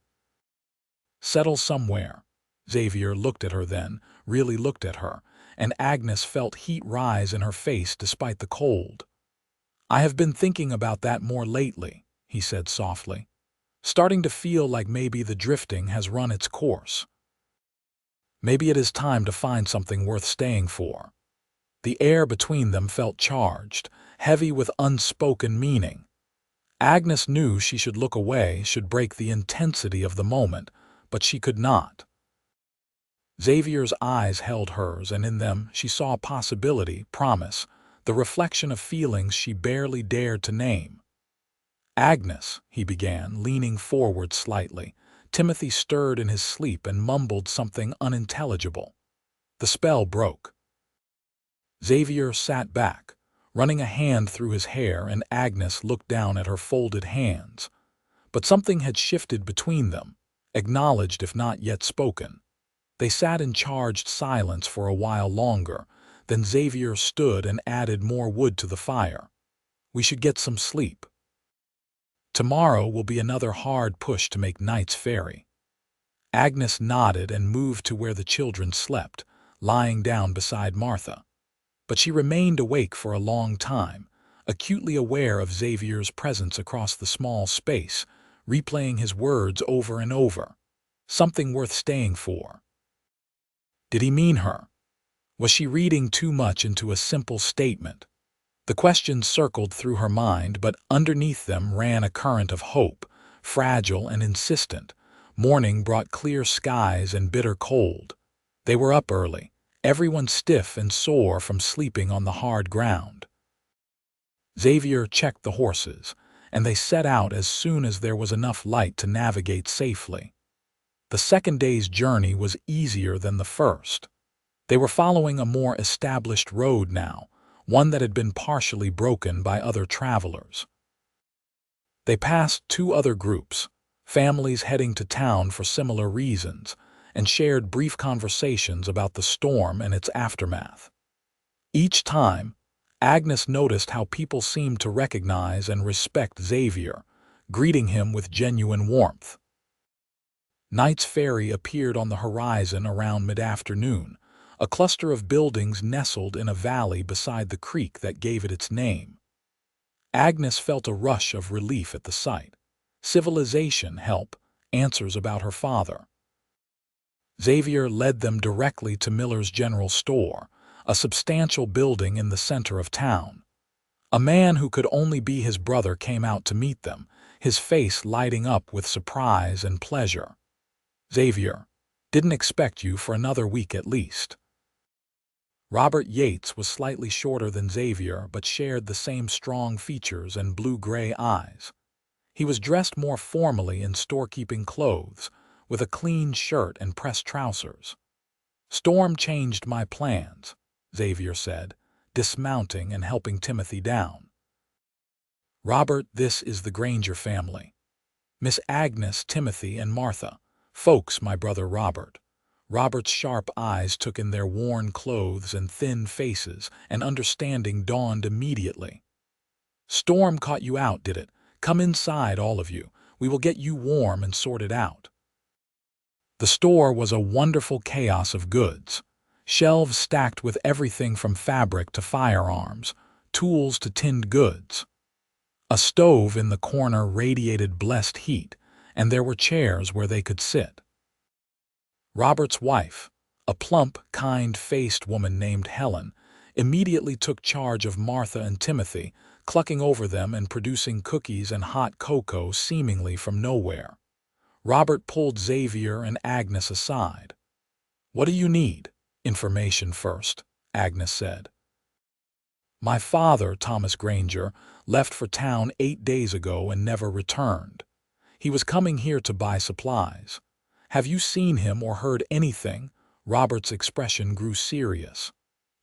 "Settle somewhere." Xavier looked at her then, really looked at her, and Agnes felt heat rise in her face despite the cold. "I have been thinking about that more lately," he said softly, "starting to feel like maybe the drifting has run its course. Maybe it is time to find something worth staying for." The air between them felt charged, heavy with unspoken meaning. Agnes knew she should look away, should break the intensity of the moment, but she could not. Xavier's eyes held hers, and in them she saw possibility, promise, the reflection of feelings she barely dared to name. "Agnes," he began, leaning forward slightly. Timothy stirred in his sleep and mumbled something unintelligible. The spell broke. Xavier sat back, running a hand through his hair, and Agnes looked down at her folded hands. But something had shifted between them, acknowledged if not yet spoken. They sat in charged silence for a while longer, then Xavier stood and added more wood to the fire. "We should get some sleep. Tomorrow will be another hard push to make Knight's Ferry." Agnes nodded and moved to where the children slept, lying down beside Martha. But she remained awake for a long time, acutely aware of Xavier's presence across the small space, replaying his words over and over. Something worth staying for. Did he mean her? Was she reading too much into a simple statement? The questions circled through her mind, but underneath them ran a current of hope, fragile and insistent. Morning brought clear skies and bitter cold. They were up early, everyone stiff and sore from sleeping on the hard ground. Xavier checked the horses, and they set out as soon as there was enough light to navigate safely. The second day's journey was easier than the first. They were following a more established road now, one that had been partially broken by other travelers. They passed two other groups, families heading to town for similar reasons, and shared brief conversations about the storm and its aftermath. Each time, Agnes noticed how people seemed to recognize and respect Xavier, greeting him with genuine warmth. Knight's Ferry appeared on the horizon around mid-afternoon, a cluster of buildings nestled in a valley beside the creek that gave it its name. Agnes felt a rush of relief at the sight. Civilization, help, answers about her father. Xavier led them directly to Miller's General Store, a substantial building in the center of town. A man who could only be his brother came out to meet them, his face lighting up with surprise and pleasure. "Xavier, didn't expect you for another week at least." Robert Yates was slightly shorter than Xavier but shared the same strong features and blue-gray eyes. He was dressed more formally in storekeeping clothes, with a clean shirt and pressed trousers. "Storm changed my plans," Xavier said, dismounting and helping Timothy down. "Robert, this is the Granger family. Miss Agnes, Timothy, and Martha. Folks, my brother Robert." Robert's sharp eyes took in their worn clothes and thin faces, and understanding dawned immediately. "Storm caught you out, did it? Come inside, all of you. We will get you warm and sorted out." The store was a wonderful chaos of goods. Shelves stacked with everything from fabric to firearms, tools to tinned goods. A stove in the corner radiated blessed heat, and there were chairs where they could sit. Robert's wife, a plump, kind-faced woman named Helen, immediately took charge of Martha and Timothy, clucking over them and producing cookies and hot cocoa seemingly from nowhere. Robert pulled Xavier and Agnes aside. "What do you need?" "Information first," Agnes said. "My father, Thomas Granger, left for town 8 days ago and never returned. He was coming here to buy supplies. Have you seen him or heard anything?" Robert's expression grew serious.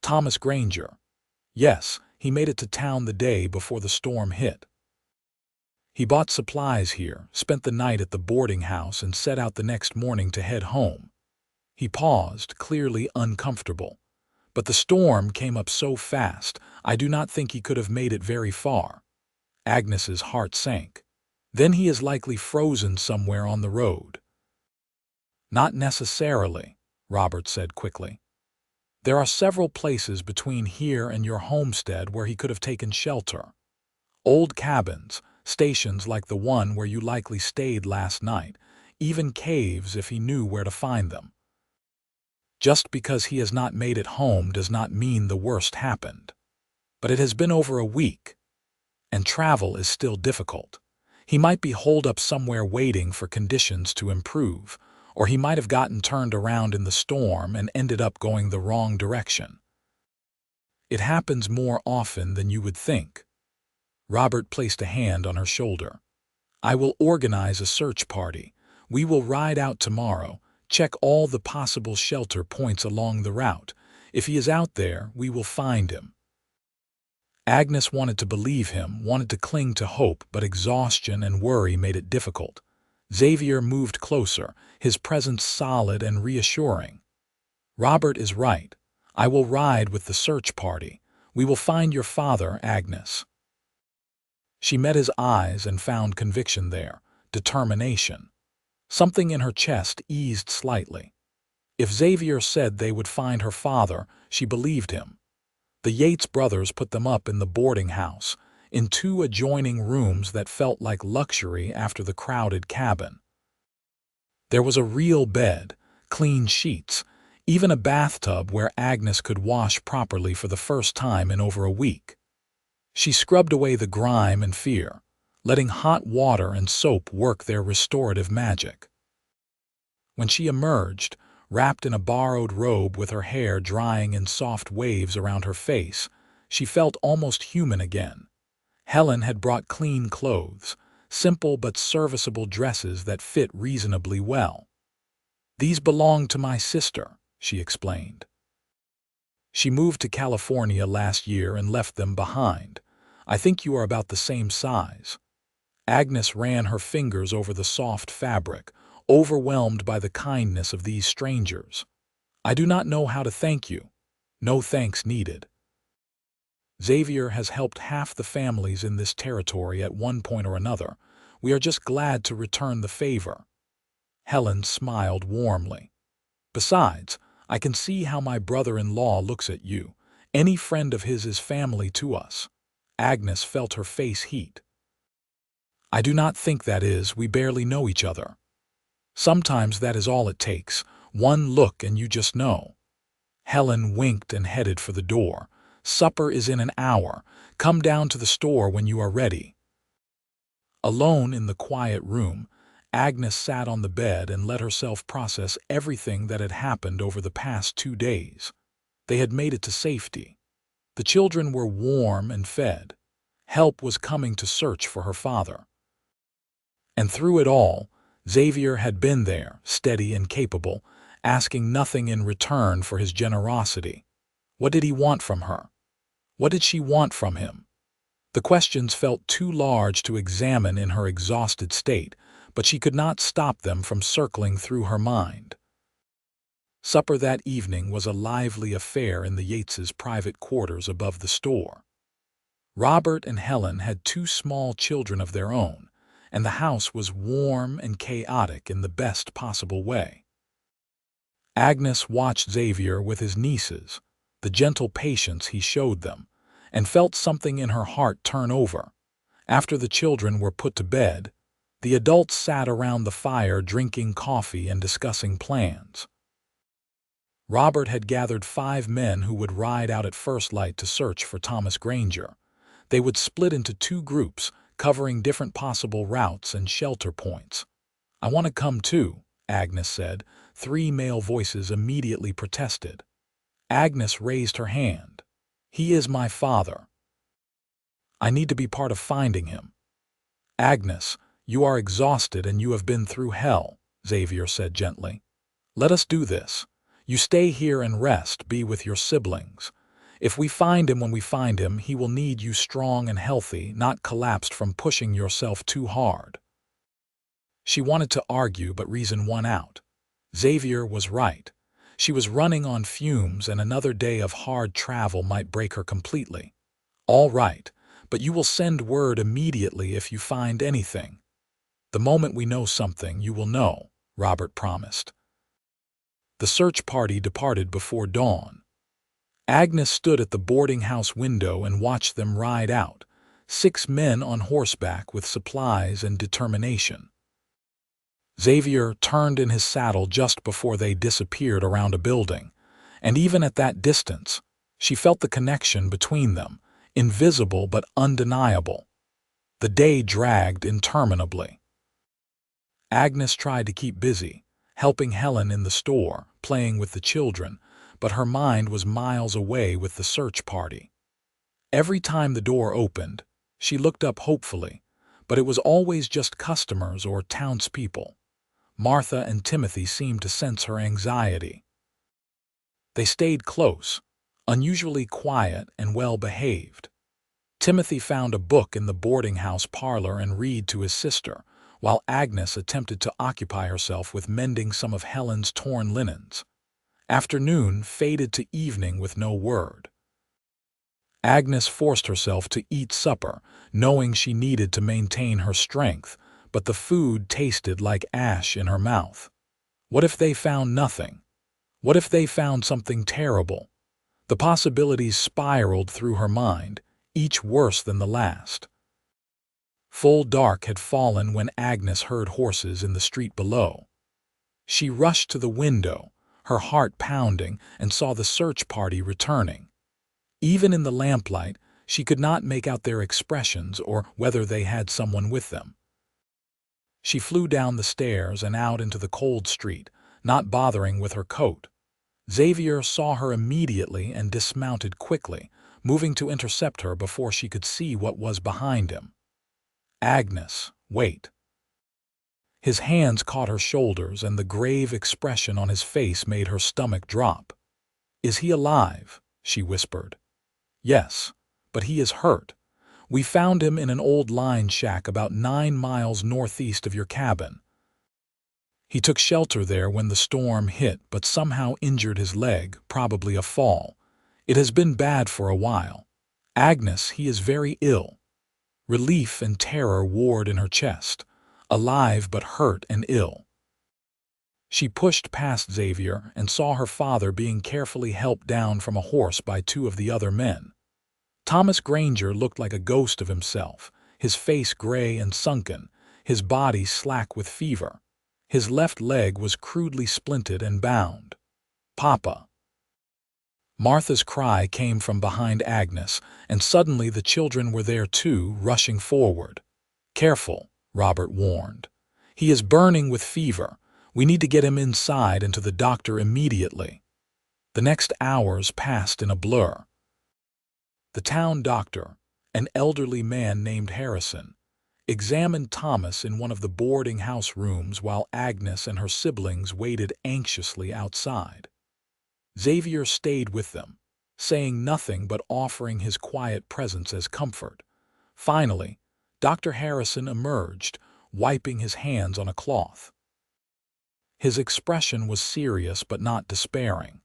"Thomas Granger. Yes, he made it to town the day before the storm hit. He bought supplies here, spent the night at the boarding house, and set out the next morning to head home." He paused, clearly uncomfortable. "But the storm came up so fast, I do not think he could have made it very far." Agnes's heart sank. "Then he is likely frozen somewhere on the road." "Not necessarily," Robert said quickly. "There are several places between here and your homestead where he could have taken shelter. Old cabins, stations like the one where you likely stayed last night, even caves if he knew where to find them. Just because he has not made it home does not mean the worst happened. But it has been over a week, and travel is still difficult. He might be holed up somewhere waiting for conditions to improve, or he might have gotten turned around in the storm and ended up going the wrong direction. It happens more often than you would think." Robert placed a hand on her shoulder. "I will organize a search party. We will ride out tomorrow, check all the possible shelter points along the route. If he is out there, we will find him." Agnes wanted to believe him, wanted to cling to hope, but exhaustion and worry made it difficult. Xavier moved closer, his presence solid and reassuring. "Robert is right. I will ride with the search party. We will find your father, Agnes." She met his eyes and found conviction there, determination. Something in her chest eased slightly. If Xavier said they would find her father, she believed him. The Yates brothers put them up in the boarding house, in 2 adjoining rooms that felt like luxury after the crowded cabin. There was a real bed, clean sheets, even a bathtub where Agnes could wash properly for the first time in over a week. She scrubbed away the grime and fear, letting hot water and soap work their restorative magic. When she emerged, wrapped in a borrowed robe with her hair drying in soft waves around her face, she felt almost human again. Helen had brought clean clothes, simple but serviceable dresses that fit reasonably well. "These belong to my sister," she explained. "She moved to California last year and left them behind. I think you are about the same size." Agnes ran her fingers over the soft fabric, overwhelmed by the kindness of these strangers. "I do not know how to thank you. No thanks needed. Xavier has helped half the families in this territory at one point or another. We are just glad to return the favor." Helen smiled warmly. "Besides, I can see how my brother-in-law looks at you. Any friend of his is family to us." Agnes felt her face heat. I do not think that is, we barely know each other. Sometimes that is all it takes, one look and you just know. Helen winked and headed for the door. Supper is in an hour. Come down to the store when you are ready. Alone in the quiet room, Agnes sat on the bed and let herself process everything that had happened over the past 2 days. They had made it to safety. The children were warm and fed. Help was coming to search for her father. And through it all, Xavier had been there, steady and capable, asking nothing in return for his generosity. What did he want from her? What did she want from him? The questions felt too large to examine in her exhausted state, but she could not stop them from circling through her mind. Supper that evening was a lively affair in the Yates' private quarters above the store. Robert and Helen had 2 small children of their own, and the house was warm and chaotic in the best possible way. Agnes watched Xavier with his nieces, the gentle patience he showed them, and felt something in her heart turn over. After the children were put to bed, the adults sat around the fire drinking coffee and discussing plans. Robert had gathered 5 men who would ride out at first light to search for Thomas Granger. They would split into 2 groups, covering different possible routes and shelter points. I want to come too, Agnes said. 3 male voices immediately protested. Agnes raised her hand. He is my father. I need to be part of finding him. Agnes, you are exhausted and you have been through hell, Xavier said gently. Let us do this. You stay here and rest, be with your siblings. If we find him when we find him, he will need you strong and healthy, not collapsed from pushing yourself too hard. She wanted to argue, but reason won out. Xavier was right. She was running on fumes, and another day of hard travel might break her completely. All right, but you will send word immediately if you find anything. The moment we know something, you will know, Robert promised. The search party departed before dawn. Agnes stood at the boarding house window and watched them ride out, 6 men on horseback with supplies and determination. Xavier turned in his saddle just before they disappeared around a building, and even at that distance, she felt the connection between them, invisible but undeniable. The day dragged interminably. Agnes tried to keep busy, helping Helen in the store, playing with the children, but her mind was miles away with the search party. Every time the door opened, she looked up hopefully, but it was always just customers or townspeople. Martha and Timothy seemed to sense her anxiety. They stayed close, unusually quiet and well-behaved. Timothy found a book in the boarding house parlor and read to his sister, while Agnes attempted to occupy herself with mending some of Helen's torn linens. Afternoon faded to evening with no word. Agnes forced herself to eat supper, knowing she needed to maintain her strength, but the food tasted like ash in her mouth. What if they found nothing? What if they found something terrible? The possibilities spiraled through her mind, each worse than the last. Full dark had fallen when Agnes heard horses in the street below. She rushed to the window, her heart pounding, and saw the search party returning. Even in the lamplight, she could not make out their expressions or whether they had someone with them. She flew down the stairs and out into the cold street, not bothering with her coat. Xavier saw her immediately and dismounted quickly, moving to intercept her before she could see what was behind him. Agnes, wait. His hands caught her shoulders, and the grave expression on his face made her stomach drop. Is he alive? She whispered. Yes, but he is hurt. We found him in an old line shack about 9 miles northeast of your cabin. He took shelter there when the storm hit, but somehow injured his leg, probably a fall. It has been bad for a while. Agnes, he is very ill. Relief and terror warred in her chest, alive but hurt and ill. She pushed past Xavier and saw her father being carefully helped down from a horse by 2 of the other men. Thomas Granger looked like a ghost of himself, his face gray and sunken, his body slack with fever. His left leg was crudely splinted and bound. "Papa!" Martha's cry came from behind Agnes, and suddenly the children were there too, rushing forward. "Careful," Robert warned. "He is burning with fever. We need to get him inside and to the doctor immediately." The next hours passed in a blur. The town doctor, an elderly man named Harrison, examined Thomas in one of the boarding house rooms while Agnes and her siblings waited anxiously outside. Xavier stayed with them, saying nothing but offering his quiet presence as comfort. Finally, Dr. Harrison emerged, wiping his hands on a cloth. His expression was serious but not despairing.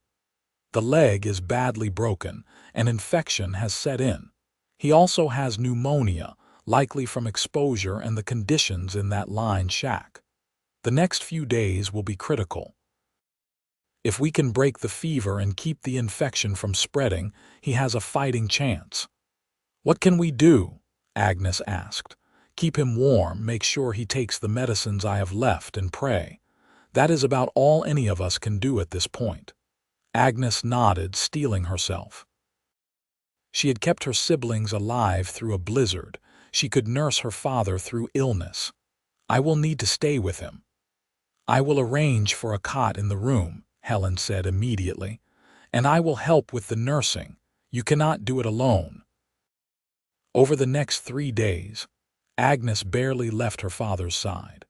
"The leg is badly broken, and infection has set in. He also has pneumonia, likely from exposure and the conditions in that lined shack. The next few days will be critical. If we can break the fever and keep the infection from spreading, he has a fighting chance." "What can we do?" Agnes asked. "Keep him warm, make sure he takes the medicines I have left, and pray. That is about all any of us can do at this point." Agnes nodded, steeling herself. She had kept her siblings alive through a blizzard. She could nurse her father through illness. "I will need to stay with him." "I will arrange for a cot in the room," Helen said immediately, "and I will help with the nursing. You cannot do it alone." Over the next 3 days, Agnes barely left her father's side.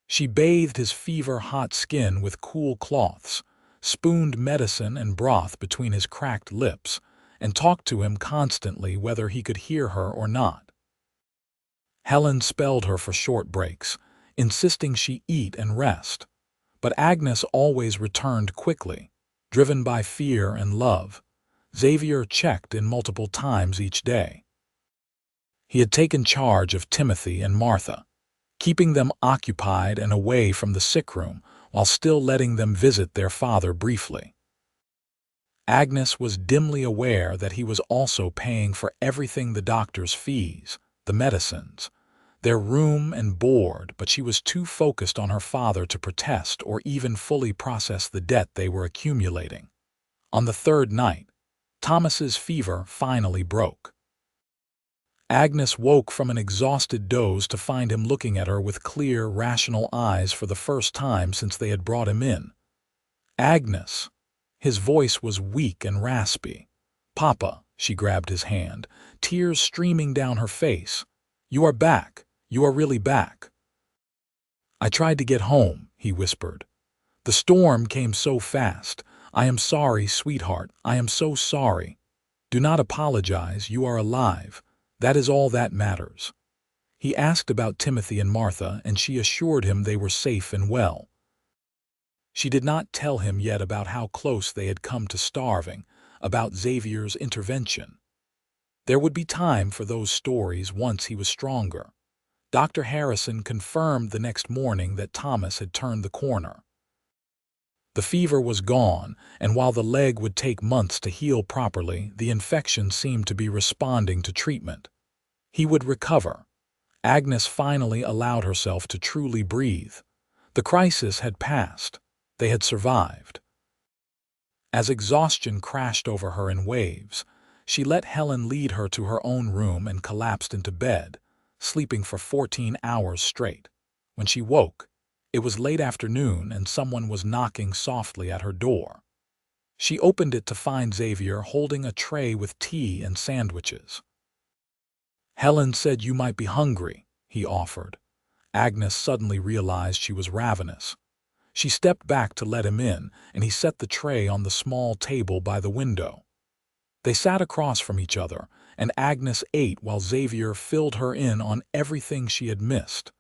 She bathed his fever-hot skin with cool cloths, spooned medicine and broth between his cracked lips, and talked to him constantly whether he could hear her or not. Helen spelled her for short breaks, insisting she eat and rest. But Agnes always returned quickly, driven by fear and love. Xavier checked in multiple times each day. He had taken charge of Timothy and Martha, keeping them occupied and away from the sick room while still letting them visit their father briefly. Agnes was dimly aware that he was also paying for everything: the doctor's fees, the medicines, their room and board, but she was too focused on her father to protest or even fully process the debt they were accumulating. On the 3rd night, Thomas's fever finally broke. Agnes woke from an exhausted doze to find him looking at her with clear, rational eyes for the first time since they had brought him in. "Agnes!" His voice was weak and raspy. "Papa!" She grabbed his hand, tears streaming down her face. "You are back. You are really back." "I tried to get home," he whispered. "The storm came so fast. I am sorry, sweetheart. I am so sorry." "Do not apologize. You are alive. That is all that matters." He asked about Timothy and Martha, and she assured him they were safe and well. She did not tell him yet about how close they had come to starving, about Xavier's intervention. There would be time for those stories once he was stronger. Dr. Harrison confirmed the next morning that Thomas had turned the corner. The fever was gone, and while the leg would take months to heal properly, the infection seemed to be responding to treatment. He would recover. Agnes finally allowed herself to truly breathe. The crisis had passed. They had survived. As exhaustion crashed over her in waves, she let Helen lead her to her own room and collapsed into bed, sleeping for 14 hours straight. When she woke, it was late afternoon and someone was knocking softly at her door. She opened it to find Xavier holding a tray with tea and sandwiches. "Helen said you might be hungry," he offered. Agnes suddenly realized she was ravenous. She stepped back to let him in, and he set the tray on the small table by the window. They sat across from each other, and Agnes ate while Xavier filled her in on everything she had missed.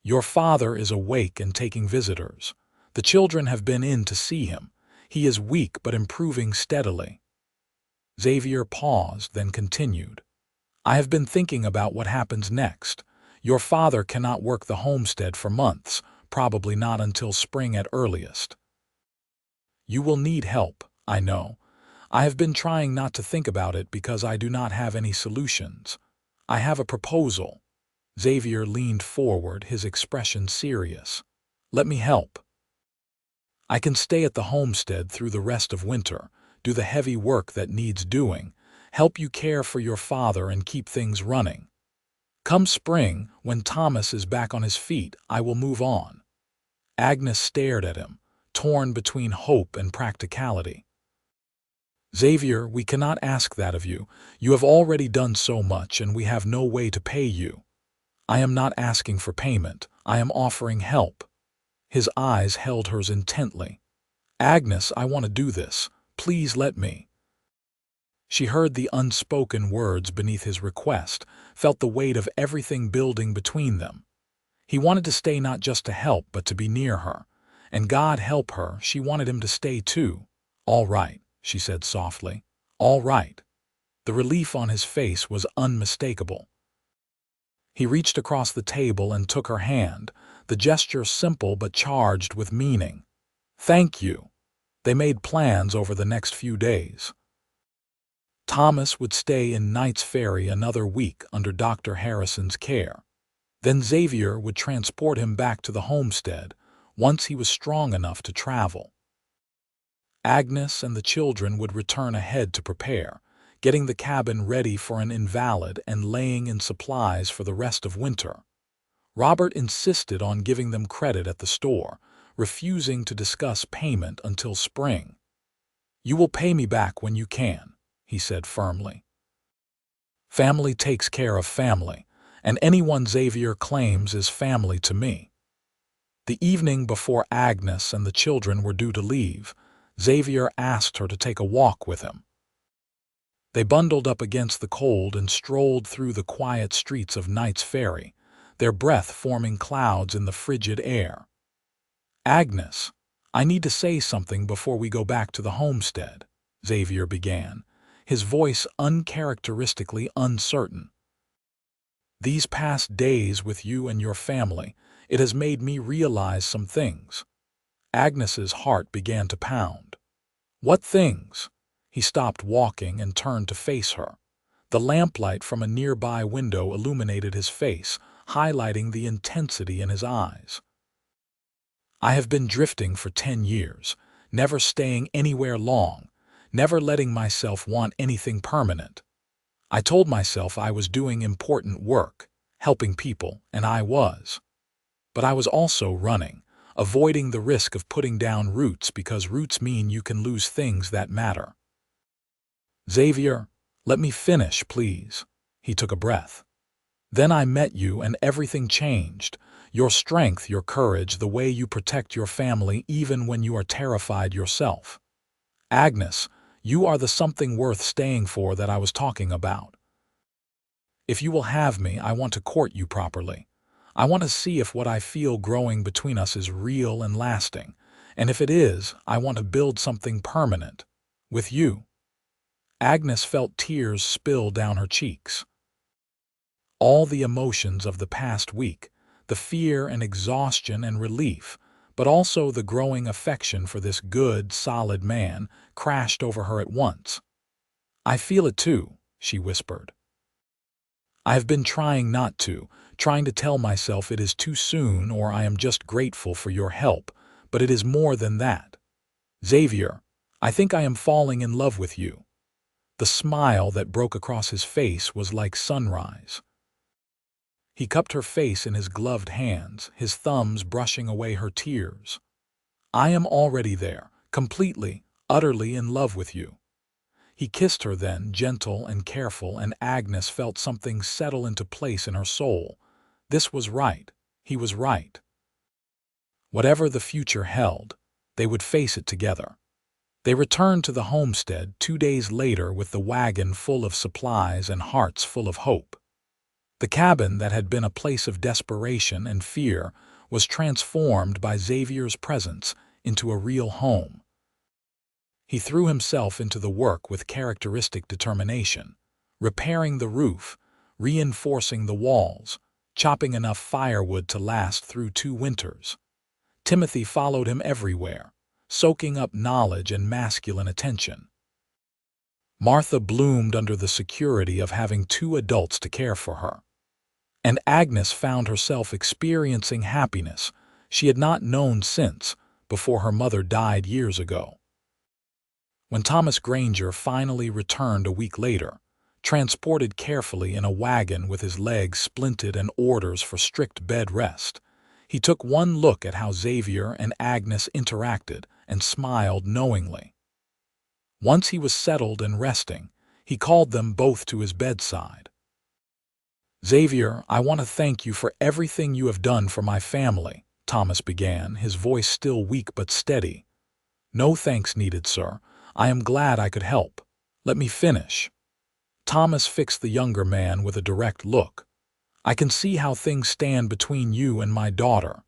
"Your father is awake and taking visitors. The children have been in to see him. He is weak but improving steadily." Xavier paused, then continued. "I have been thinking about what happens next. Your father cannot work the homestead for months, probably not until spring at earliest. You will need help, I know. I have been trying not to think about it because I do not have any solutions. I have a proposal. Xavier leaned forward, his expression serious. Let me help. I can stay at the homestead through the rest of winter, do the heavy work that needs doing, help you care for your father and keep things running. Come spring, when Thomas is back on his feet, I will move on. Agnes stared at him, torn between hope and practicality. Xavier, we cannot ask that of you. You have already done so much and we have no way to pay you. I am not asking for payment. I am offering help. His eyes held hers intently. Agnes, I want to do this. Please let me. She heard the unspoken words beneath his request, felt the weight of everything building between them. He wanted to stay not just to help, but to be near her. And God help her, she wanted him to stay too. All right, she said softly. All right. The relief on his face was unmistakable. He reached across the table and took her hand, the gesture simple but charged with meaning. Thank you. They made plans over the next few days. Thomas would stay in Knight's Ferry another week under Dr. Harrison's care. Then Xavier would transport him back to the homestead once he was strong enough to travel. Agnes and the children would return ahead to prepare, getting the cabin ready for an invalid and laying in supplies for the rest of winter. Robert insisted on giving them credit at the store, refusing to discuss payment until spring. You will pay me back when you can, he said firmly. Family takes care of family, and anyone Xavier claims is family to me. The evening before Agnes and the children were due to leave, Xavier asked her to take a walk with him. They bundled up against the cold and strolled through the quiet streets of Knight's Ferry, their breath forming clouds in the frigid air. Agnes, I need to say something before we go back to the homestead, Xavier began, his voice uncharacteristically uncertain. These past days with you and your family, it has made me realize some things. Agnes's heart began to pound. What things? He stopped walking and turned to face her. The lamplight from a nearby window illuminated his face, highlighting the intensity in his eyes. I have been drifting for 10 years, never staying anywhere long, never letting myself want anything permanent. I told myself I was doing important work, helping people, and I was. But I was also running, avoiding the risk of putting down roots because roots mean you can lose things that matter. Xavier, let me finish, please. He took a breath. Then I met you and everything changed. Your strength, your courage, the way you protect your family even when you are terrified yourself. Agnes, you are the something worth staying for that I was talking about. If you will have me, I want to court you properly. I want to see if what I feel growing between us is real and lasting. And if it is, I want to build something permanent. With you. Agnes felt tears spill down her cheeks. All the emotions of the past week, the fear and exhaustion and relief, but also the growing affection for this good, solid man, crashed over her at once. I feel it too, she whispered. I have been trying not to, trying to tell myself it is too soon or I am just grateful for your help, but it is more than that. Xavier, I think I am falling in love with you. The smile that broke across his face was like sunrise. He cupped her face in his gloved hands, his thumbs brushing away her tears. I am already there, completely, utterly in love with you. He kissed her then, gentle and careful, and Agnes felt something settle into place in her soul. This was right. He was right. Whatever the future held, they would face it together. They returned to the homestead 2 days later with the wagon full of supplies and hearts full of hope. The cabin that had been a place of desperation and fear was transformed by Xavier's presence into a real home. He threw himself into the work with characteristic determination, repairing the roof, reinforcing the walls, chopping enough firewood to last through 2 winters. Timothy followed him everywhere, soaking up knowledge and masculine attention. Martha bloomed under the security of having two adults to care for her. And Agnes found herself experiencing happiness she had not known since before her mother died years ago. When Thomas Granger finally returned a week later, transported carefully in a wagon with his legs splinted and orders for strict bed rest, he took one look at how Xavier and Agnes interacted and smiled knowingly. Once he was settled and resting, he called them both to his bedside. "Xavier, I want to thank you for everything you have done for my family," Thomas began, his voice still weak but steady. "No thanks needed, sir. I am glad I could help. Let me finish." Thomas fixed the younger man with a direct look. "I can see how things stand between you and my daughter.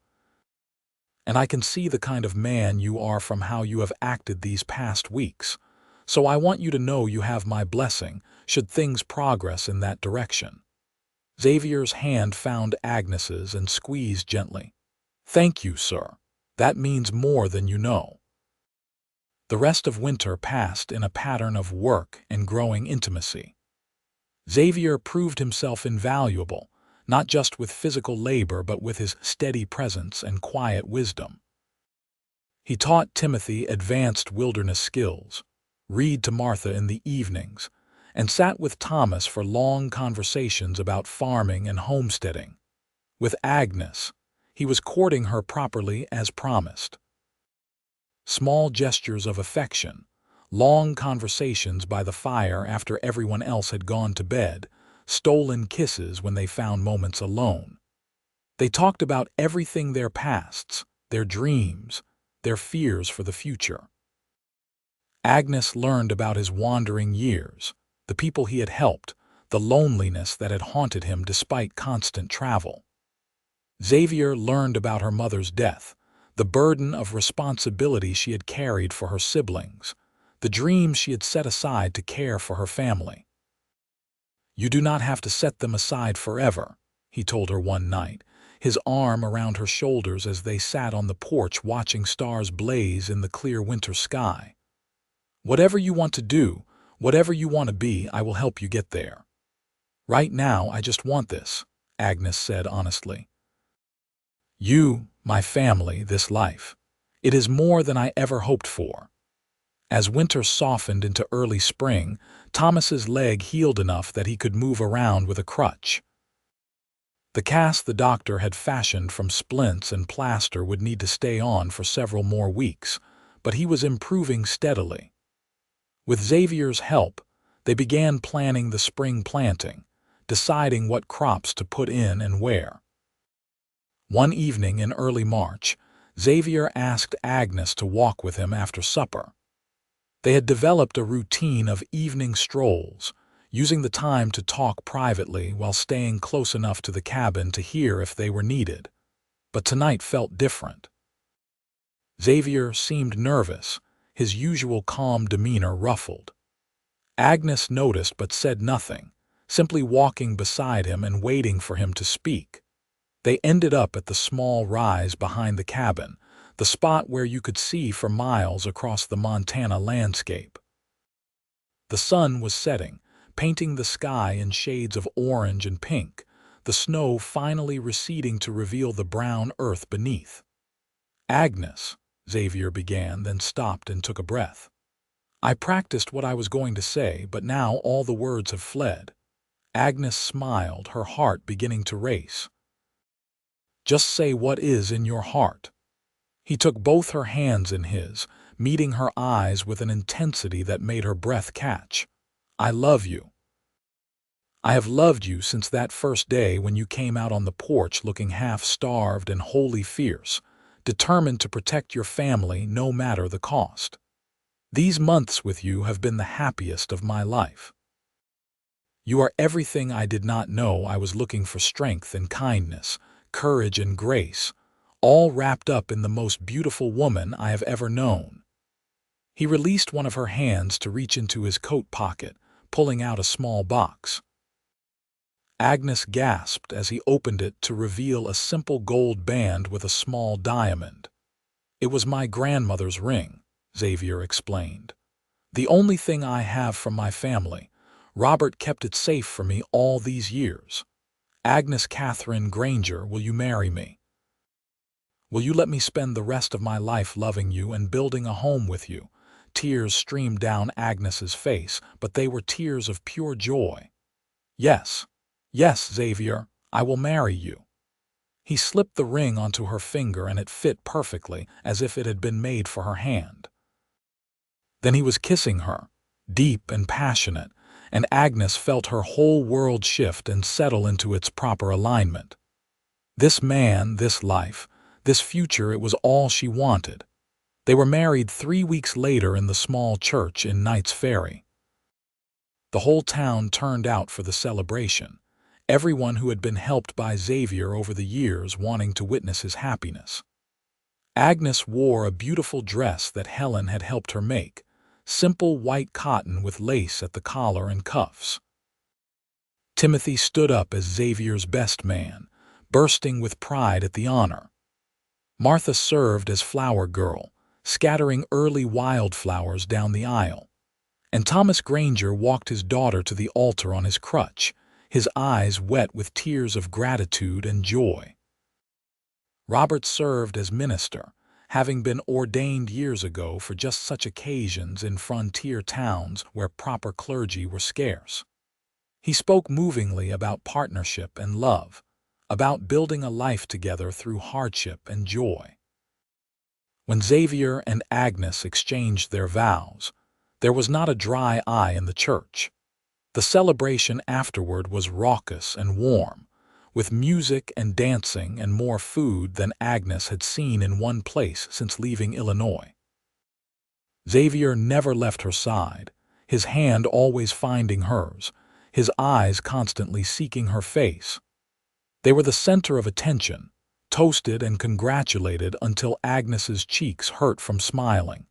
And I can see the kind of man you are from how you have acted these past weeks. So I want you to know you have my blessing, should things progress in that direction." Xavier's hand found Agnes's and squeezed gently. "Thank you, sir. That means more than you know." The rest of winter passed in a pattern of work and growing intimacy. Xavier proved himself invaluable, not just with physical labor but with his steady presence and quiet wisdom. He taught Timothy advanced wilderness skills, read to Martha in the evenings, and sat with Thomas for long conversations about farming and homesteading. With Agnes, he was courting her properly as promised. Small gestures of affection, long conversations by the fire after everyone else had gone to bed, stolen kisses when they found moments alone. They talked about everything: their pasts, their dreams, their fears for the future. Agnes learned about his wandering years, the people he had helped, the loneliness that had haunted him despite constant travel. Xavier learned about her mother's death, the burden of responsibility she had carried for her siblings, the dreams she had set aside to care for her family. "You do not have to set them aside forever," he told her one night, his arm around her shoulders as they sat on the porch watching stars blaze in the clear winter sky. "Whatever you want to do, whatever you want to be, I will help you get there. Right now, I just want this," Agnes said honestly. "You, my family, this life. It is more than I ever hoped for." As winter softened into early spring, Thomas's leg healed enough that he could move around with a crutch. The cast the doctor had fashioned from splints and plaster would need to stay on for several more weeks, but he was improving steadily. With Xavier's help, they began planning the spring planting, deciding what crops to put in and where. One evening in early March, Xavier asked Agnes to walk with him after supper. They had developed a routine of evening strolls, using the time to talk privately while staying close enough to the cabin to hear if they were needed. But tonight felt different. Xavier seemed nervous, his usual calm demeanor ruffled. Agnes noticed but said nothing, simply walking beside him and waiting for him to speak. They ended up at the small rise behind the cabin, the spot where you could see for miles across the Montana landscape. The sun was setting, painting the sky in shades of orange and pink, the snow finally receding to reveal the brown earth beneath. "Agnes," Xavier began, then stopped and took a breath. "I practiced what I was going to say, but now all the words have fled." Agnes smiled, her heart beginning to race. "Just say what is in your heart." He took both her hands in his, meeting her eyes with an intensity that made her breath catch. "I love you. I have loved you since that first day when you came out on the porch looking half-starved and wholly fierce, determined to protect your family no matter the cost. These months with you have been the happiest of my life. You are everything I did not know I was looking for: strength and kindness, courage and grace, all wrapped up in the most beautiful woman I have ever known." He released one of her hands to reach into his coat pocket, pulling out a small box. Agnes gasped as he opened it to reveal a simple gold band with a small diamond. "It was my grandmother's ring," Xavier explained. The only thing I have from my family. Robert kept it safe for me all these years. Agnes Catherine Granger, will you marry me? Will you let me spend the rest of my life loving you and building a home with you? Tears streamed down Agnes's face, but they were tears of pure joy. Yes, yes, Xavier, I will marry you. He slipped the ring onto her finger and it fit perfectly, as if it had been made for her hand. Then he was kissing her, deep and passionate, and Agnes felt her whole world shift and settle into its proper alignment. This man, this life, this future, it was all she wanted. They were married 3 weeks later in the small church in Knight's Ferry. The whole town turned out for the celebration, everyone who had been helped by Xavier over the years wanting to witness his happiness. Agnes wore a beautiful dress that Helen had helped her make, simple white cotton with lace at the collar and cuffs. Timothy stood up as Xavier's best man, bursting with pride at the honor. Martha served as flower girl, scattering early wildflowers down the aisle. And Thomas Granger walked his daughter to the altar on his crutch, his eyes wet with tears of gratitude and joy. Robert served as minister, having been ordained years ago for just such occasions in frontier towns where proper clergy were scarce. He spoke movingly about partnership and love, about building a life together through hardship and joy. When Xavier and Agnes exchanged their vows, there was not a dry eye in the church. The celebration afterward was raucous and warm, with music and dancing and more food than Agnes had seen in one place since leaving Illinois. Xavier never left her side, his hand always finding hers, his eyes constantly seeking her face. They were the center of attention, toasted and congratulated until Agnes's cheeks hurt from smiling.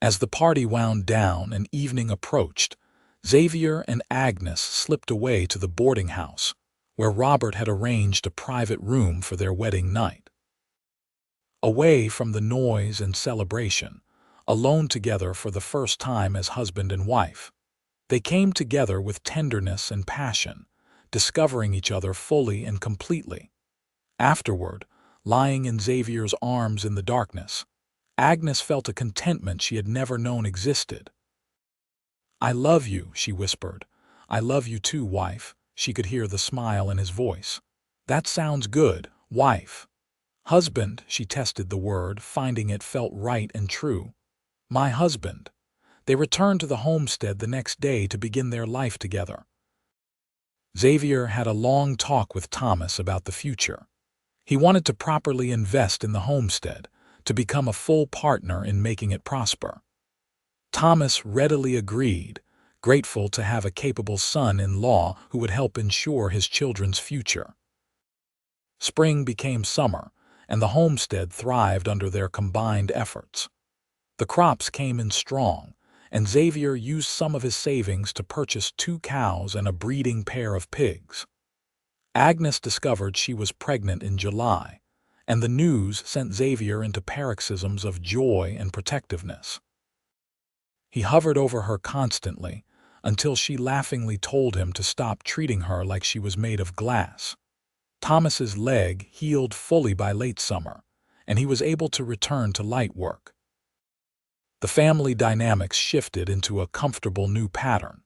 As the party wound down and evening approached, Xavier and Agnes slipped away to the boarding house, where Robert had arranged a private room for their wedding night. Away from the noise and celebration, alone together for the first time as husband and wife, they came together with tenderness and passion, discovering each other fully and completely. Afterward, lying in Xavier's arms in the darkness, Agnes felt a contentment she had never known existed. "I love you," she whispered. "I love you too, wife." She could hear the smile in his voice. "That sounds good, wife." "Husband," she tested the word, finding it felt right and true. "My husband." They returned to the homestead the next day to begin their life together. Xavier had a long talk with Thomas about the future. He wanted to properly invest in the homestead, to become a full partner in making it prosper. Thomas readily agreed, grateful to have a capable son-in-law who would help ensure his children's future. Spring became summer, and the homestead thrived under their combined efforts. The crops came in strong, and Xavier used some of his savings to purchase 2 cows and a breeding pair of pigs. Agnes discovered she was pregnant in July, and the news sent Xavier into paroxysms of joy and protectiveness. He hovered over her constantly until she laughingly told him to stop treating her like she was made of glass. Thomas's leg healed fully by late summer, and he was able to return to light work. The family dynamics shifted into a comfortable new pattern,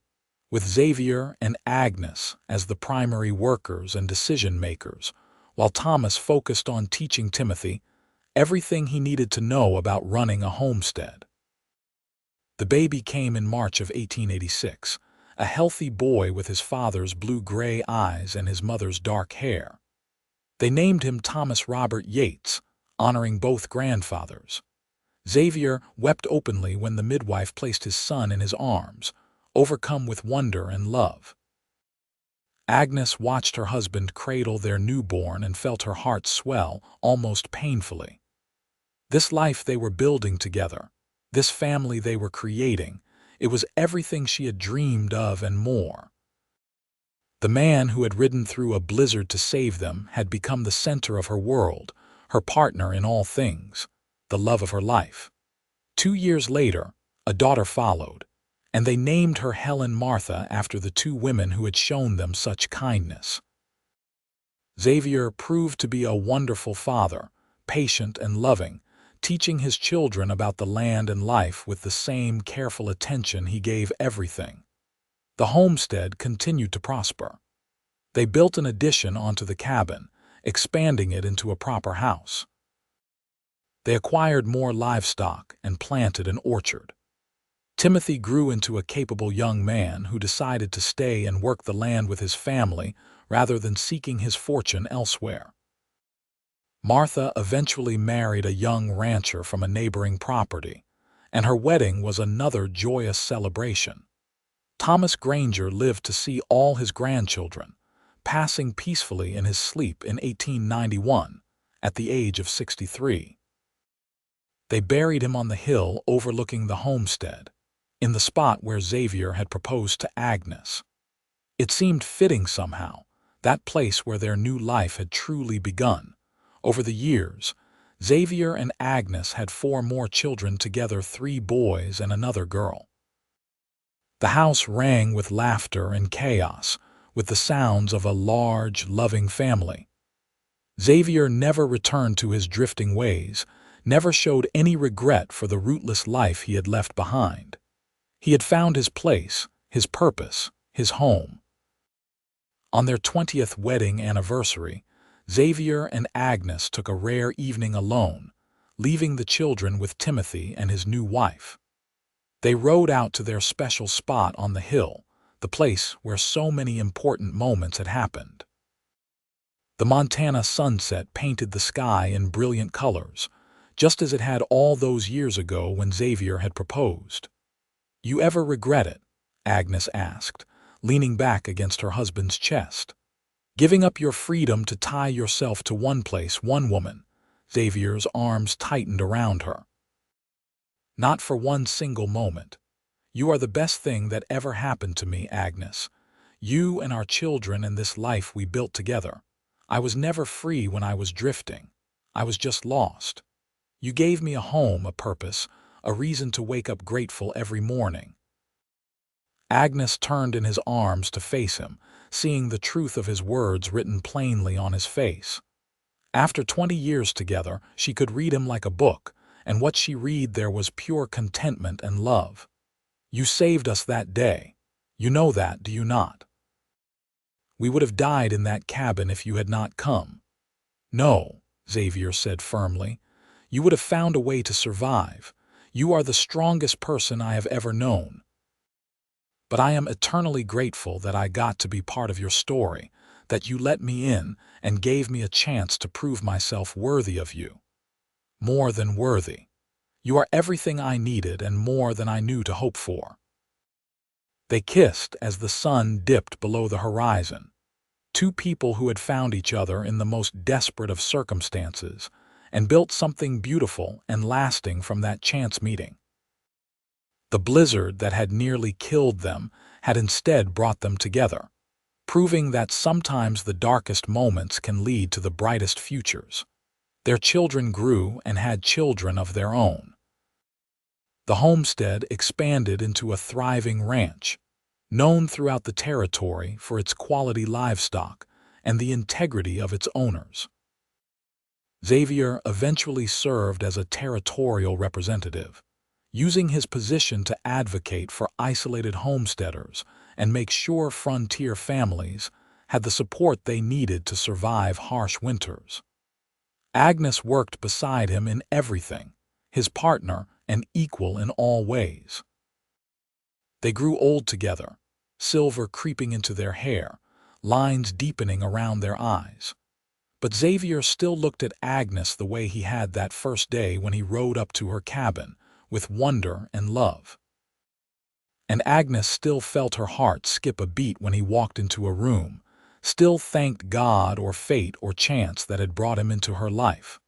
with Xavier and Agnes as the primary workers and decision-makers, while Thomas focused on teaching Timothy everything he needed to know about running a homestead. The baby came in March of 1886, a healthy boy with his father's blue-gray eyes and his mother's dark hair. They named him Thomas Robert Yates, honoring both grandfathers. Xavier wept openly when the midwife placed his son in his arms, overcome with wonder and love. Agnes watched her husband cradle their newborn and felt her heart swell, almost painfully. This life they were building together, this family they were creating, it was everything she had dreamed of and more. The man who had ridden through a blizzard to save them had become the center of her world, her partner in all things, the love of her life. 2 years later, A daughter followed, and they named her Helen Martha after the two women who had shown them such kindness. Xavier proved to be a wonderful father, patient and loving, teaching his children about the land and life with the same careful attention he gave everything. The homestead continued to prosper. They built an addition onto the cabin, expanding it into a proper house. They acquired more livestock and planted an orchard. Timothy grew into a capable young man who decided to stay and work the land with his family rather than seeking his fortune elsewhere. Martha eventually married a young rancher from a neighboring property, and her wedding was another joyous celebration. Thomas Granger lived to see all his grandchildren, passing peacefully in his sleep in 1891, at the age of 63. They buried him on the hill overlooking the homestead, in the spot where Xavier had proposed to Agnes. It seemed fitting somehow, that place where their new life had truly begun. Over the years, Xavier and Agnes had 4 more children together, 3 boys and another girl. The house rang with laughter and chaos, with the sounds of a large, loving family. Xavier never returned to his drifting ways, never showed any regret for the rootless life he had left behind. He had found his place, his purpose, his home. On their 20th wedding anniversary, Xavier and Agnes took a rare evening alone, leaving the children with Timothy and his new wife. They rode out to their special spot on the hill, the place where so many important moments had happened. The Montana sunset painted the sky in brilliant colors, just as it had all those years ago when Xavier had proposed. "You ever regret it?" Agnes asked, leaning back against her husband's chest. "Giving up your freedom to tie yourself to one place, one woman." Xavier's arms tightened around her. "Not for one single moment. You are the best thing that ever happened to me, Agnes. You and our children and this life we built together. I was never free when I was drifting. I was just lost. You gave me a home, a purpose, a reason to wake up grateful every morning." Agnes turned in his arms to face him, seeing the truth of his words written plainly on his face. After 20 years together, she could read him like a book, and what she read there was pure contentment and love. "You saved us that day. You know that, do you not? We would have died in that cabin if you had not come." "No," Xavier said firmly. "You would have found a way to survive. You are the strongest person I have ever known. But I am eternally grateful that I got to be part of your story, that you let me in and gave me a chance to prove myself worthy of you. More than worthy. You are everything I needed and more than I knew to hope for." They kissed as the sun dipped below the horizon. 2 people who had found each other in the most desperate of circumstances and built something beautiful and lasting from that chance meeting. The blizzard that had nearly killed them had instead brought them together, proving that sometimes the darkest moments can lead to the brightest futures. Their children grew and had children of their own. The homestead expanded into a thriving ranch, known throughout the territory for its quality livestock and the integrity of its owners. Xavier eventually served as a territorial representative, using his position to advocate for isolated homesteaders and make sure frontier families had the support they needed to survive harsh winters. Agnes worked beside him in everything, his partner and equal in all ways. They grew old together, silver creeping into their hair, lines deepening around their eyes. But Xavier still looked at Agnes the way he had that first day when he rode up to her cabin, with wonder and love. And Agnes still felt her heart skip a beat when he walked into a room, still thanked God or fate or chance that had brought him into her life.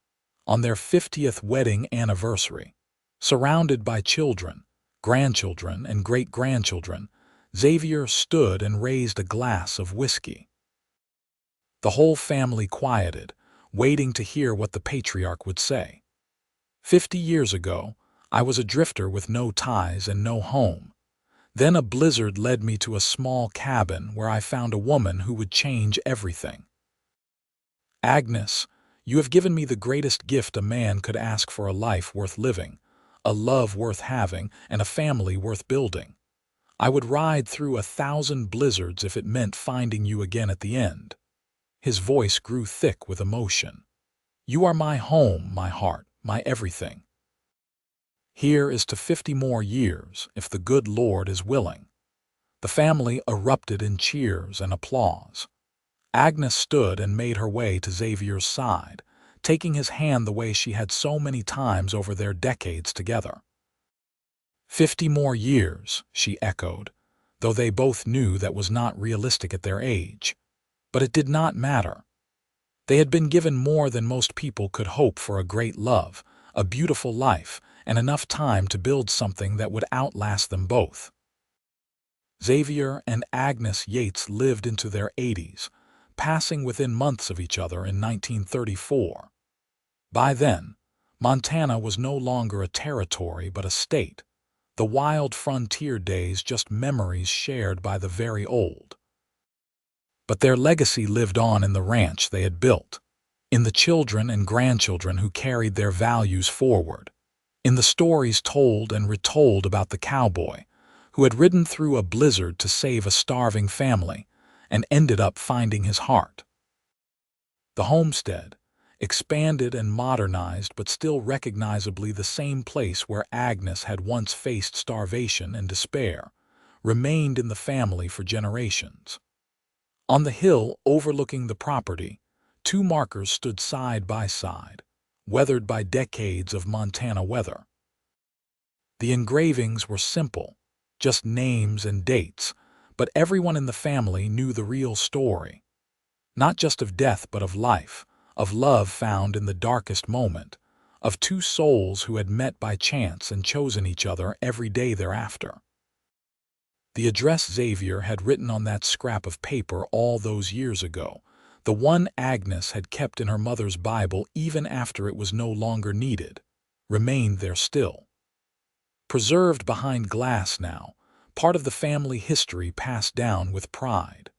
On their 50th wedding anniversary, surrounded by children, grandchildren, and great-grandchildren, Xavier stood and raised a glass of whiskey. The whole family quieted, waiting to hear what the patriarch would say. 50 years ago, I was a drifter with no ties and no home. Then a blizzard led me to a small cabin where I found a woman who would change everything. Agnes, you have given me the greatest gift a man could ask for: a life worth living, a love worth having, and a family worth building. I would ride through 1,000 blizzards if it meant finding you again at the end. His voice grew thick with emotion. You are my home, my heart, my everything. Here is to 50 more years, if the good Lord is willing. The family erupted in cheers and applause. Agnes stood and made her way to Xavier's side, taking his hand the way she had so many times over their decades together. 50 more years, she echoed, though they both knew that was not realistic at their age. But it did not matter. They had been given more than most people could hope for: a great love, a beautiful life, and enough time to build something that would outlast them both. Xavier and Agnes Yates lived into their 80s, passing within months of each other in 1934. By then, Montana was no longer a territory but a state, the wild frontier days just memories shared by the very old. But their legacy lived on in the ranch they had built, in the children and grandchildren who carried their values forward, in the stories told and retold about the cowboy who had ridden through a blizzard to save a starving family and ended up finding his heart. The homestead, expanded and modernized but still recognizably the same place where Agnes had once faced starvation and despair, remained in the family for generations. On the hill overlooking the property, 2 markers stood side by side, weathered by decades of Montana weather. The engravings were simple, just names and dates, but everyone in the family knew the real story. Not just of death but of life, of love found in the darkest moment, of 2 souls who had met by chance and chosen each other every day thereafter. The address Xavier had written on that scrap of paper all those years ago, the one Agnes had kept in her mother's Bible even after it was no longer needed, remained there still. Preserved behind glass now, part of the family history passed down with pride.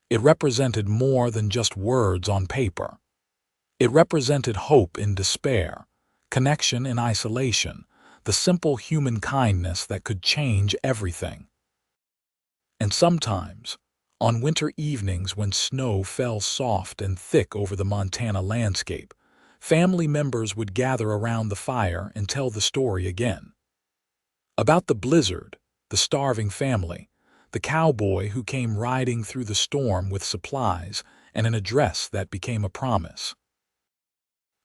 It represented more than just words on paper. It represented hope in despair, connection in isolation, the simple human kindness that could change everything. And sometimes, on winter evenings when snow fell soft and thick over the Montana landscape, family members would gather around the fire and tell the story again. About the blizzard, the starving family, the cowboy who came riding through the storm with supplies and an address that became a promise.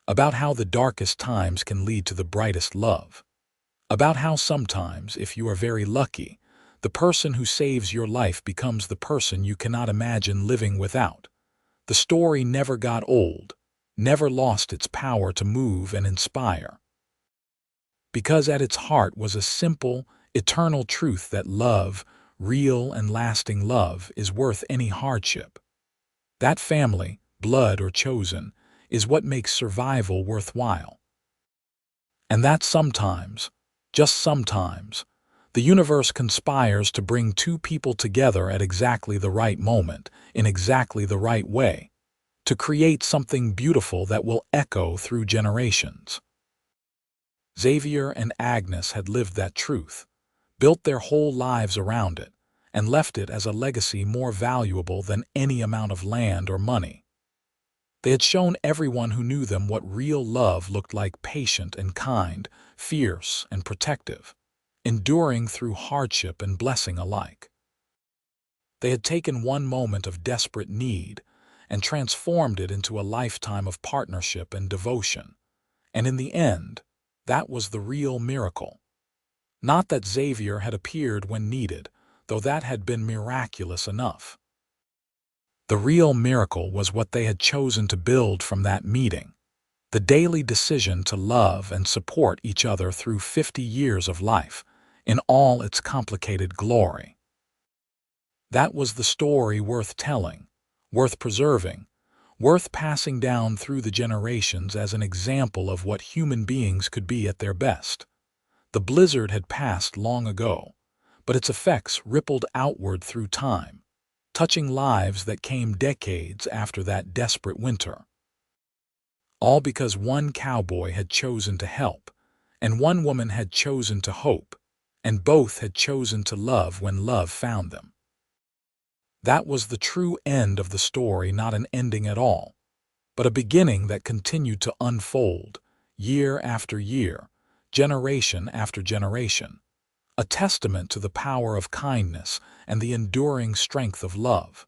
About how the darkest times can lead to the brightest love. About how sometimes, if you are very lucky, the person who saves your life becomes the person you cannot imagine living without. The story never got old, never lost its power to move and inspire. Because at its heart was a simple, eternal truth that love, real and lasting love, is worth any hardship. That family, blood or chosen, is what makes survival worthwhile. And that sometimes, just sometimes, the universe conspires to bring 2 people together at exactly the right moment, in exactly the right way, to create something beautiful that will echo through generations. Xavier and Agnes had lived that truth, built their whole lives around it, and left it as a legacy more valuable than any amount of land or money. They had shown everyone who knew them what real love looked like: patient and kind, fierce and protective, enduring through hardship and blessing alike. They had taken one moment of desperate need and transformed it into a lifetime of partnership and devotion. And in the end, that was the real miracle. Not that Xavier had appeared when needed, though that had been miraculous enough. The real miracle was what they had chosen to build from that meeting, the daily decision to love and support each other through 50 years of life, in all its complicated glory. That was the story worth telling, worth preserving, worth passing down through the generations as an example of what human beings could be at their best. The blizzard had passed long ago, but its effects rippled outward through time, touching lives that came decades after that desperate winter. All because one cowboy had chosen to help, and one woman had chosen to hope, and both had chosen to love when love found them. That was the true end of the story, not an ending at all, but a beginning that continued to unfold, year after year, generation after generation, a testament to the power of kindness and the enduring strength of love.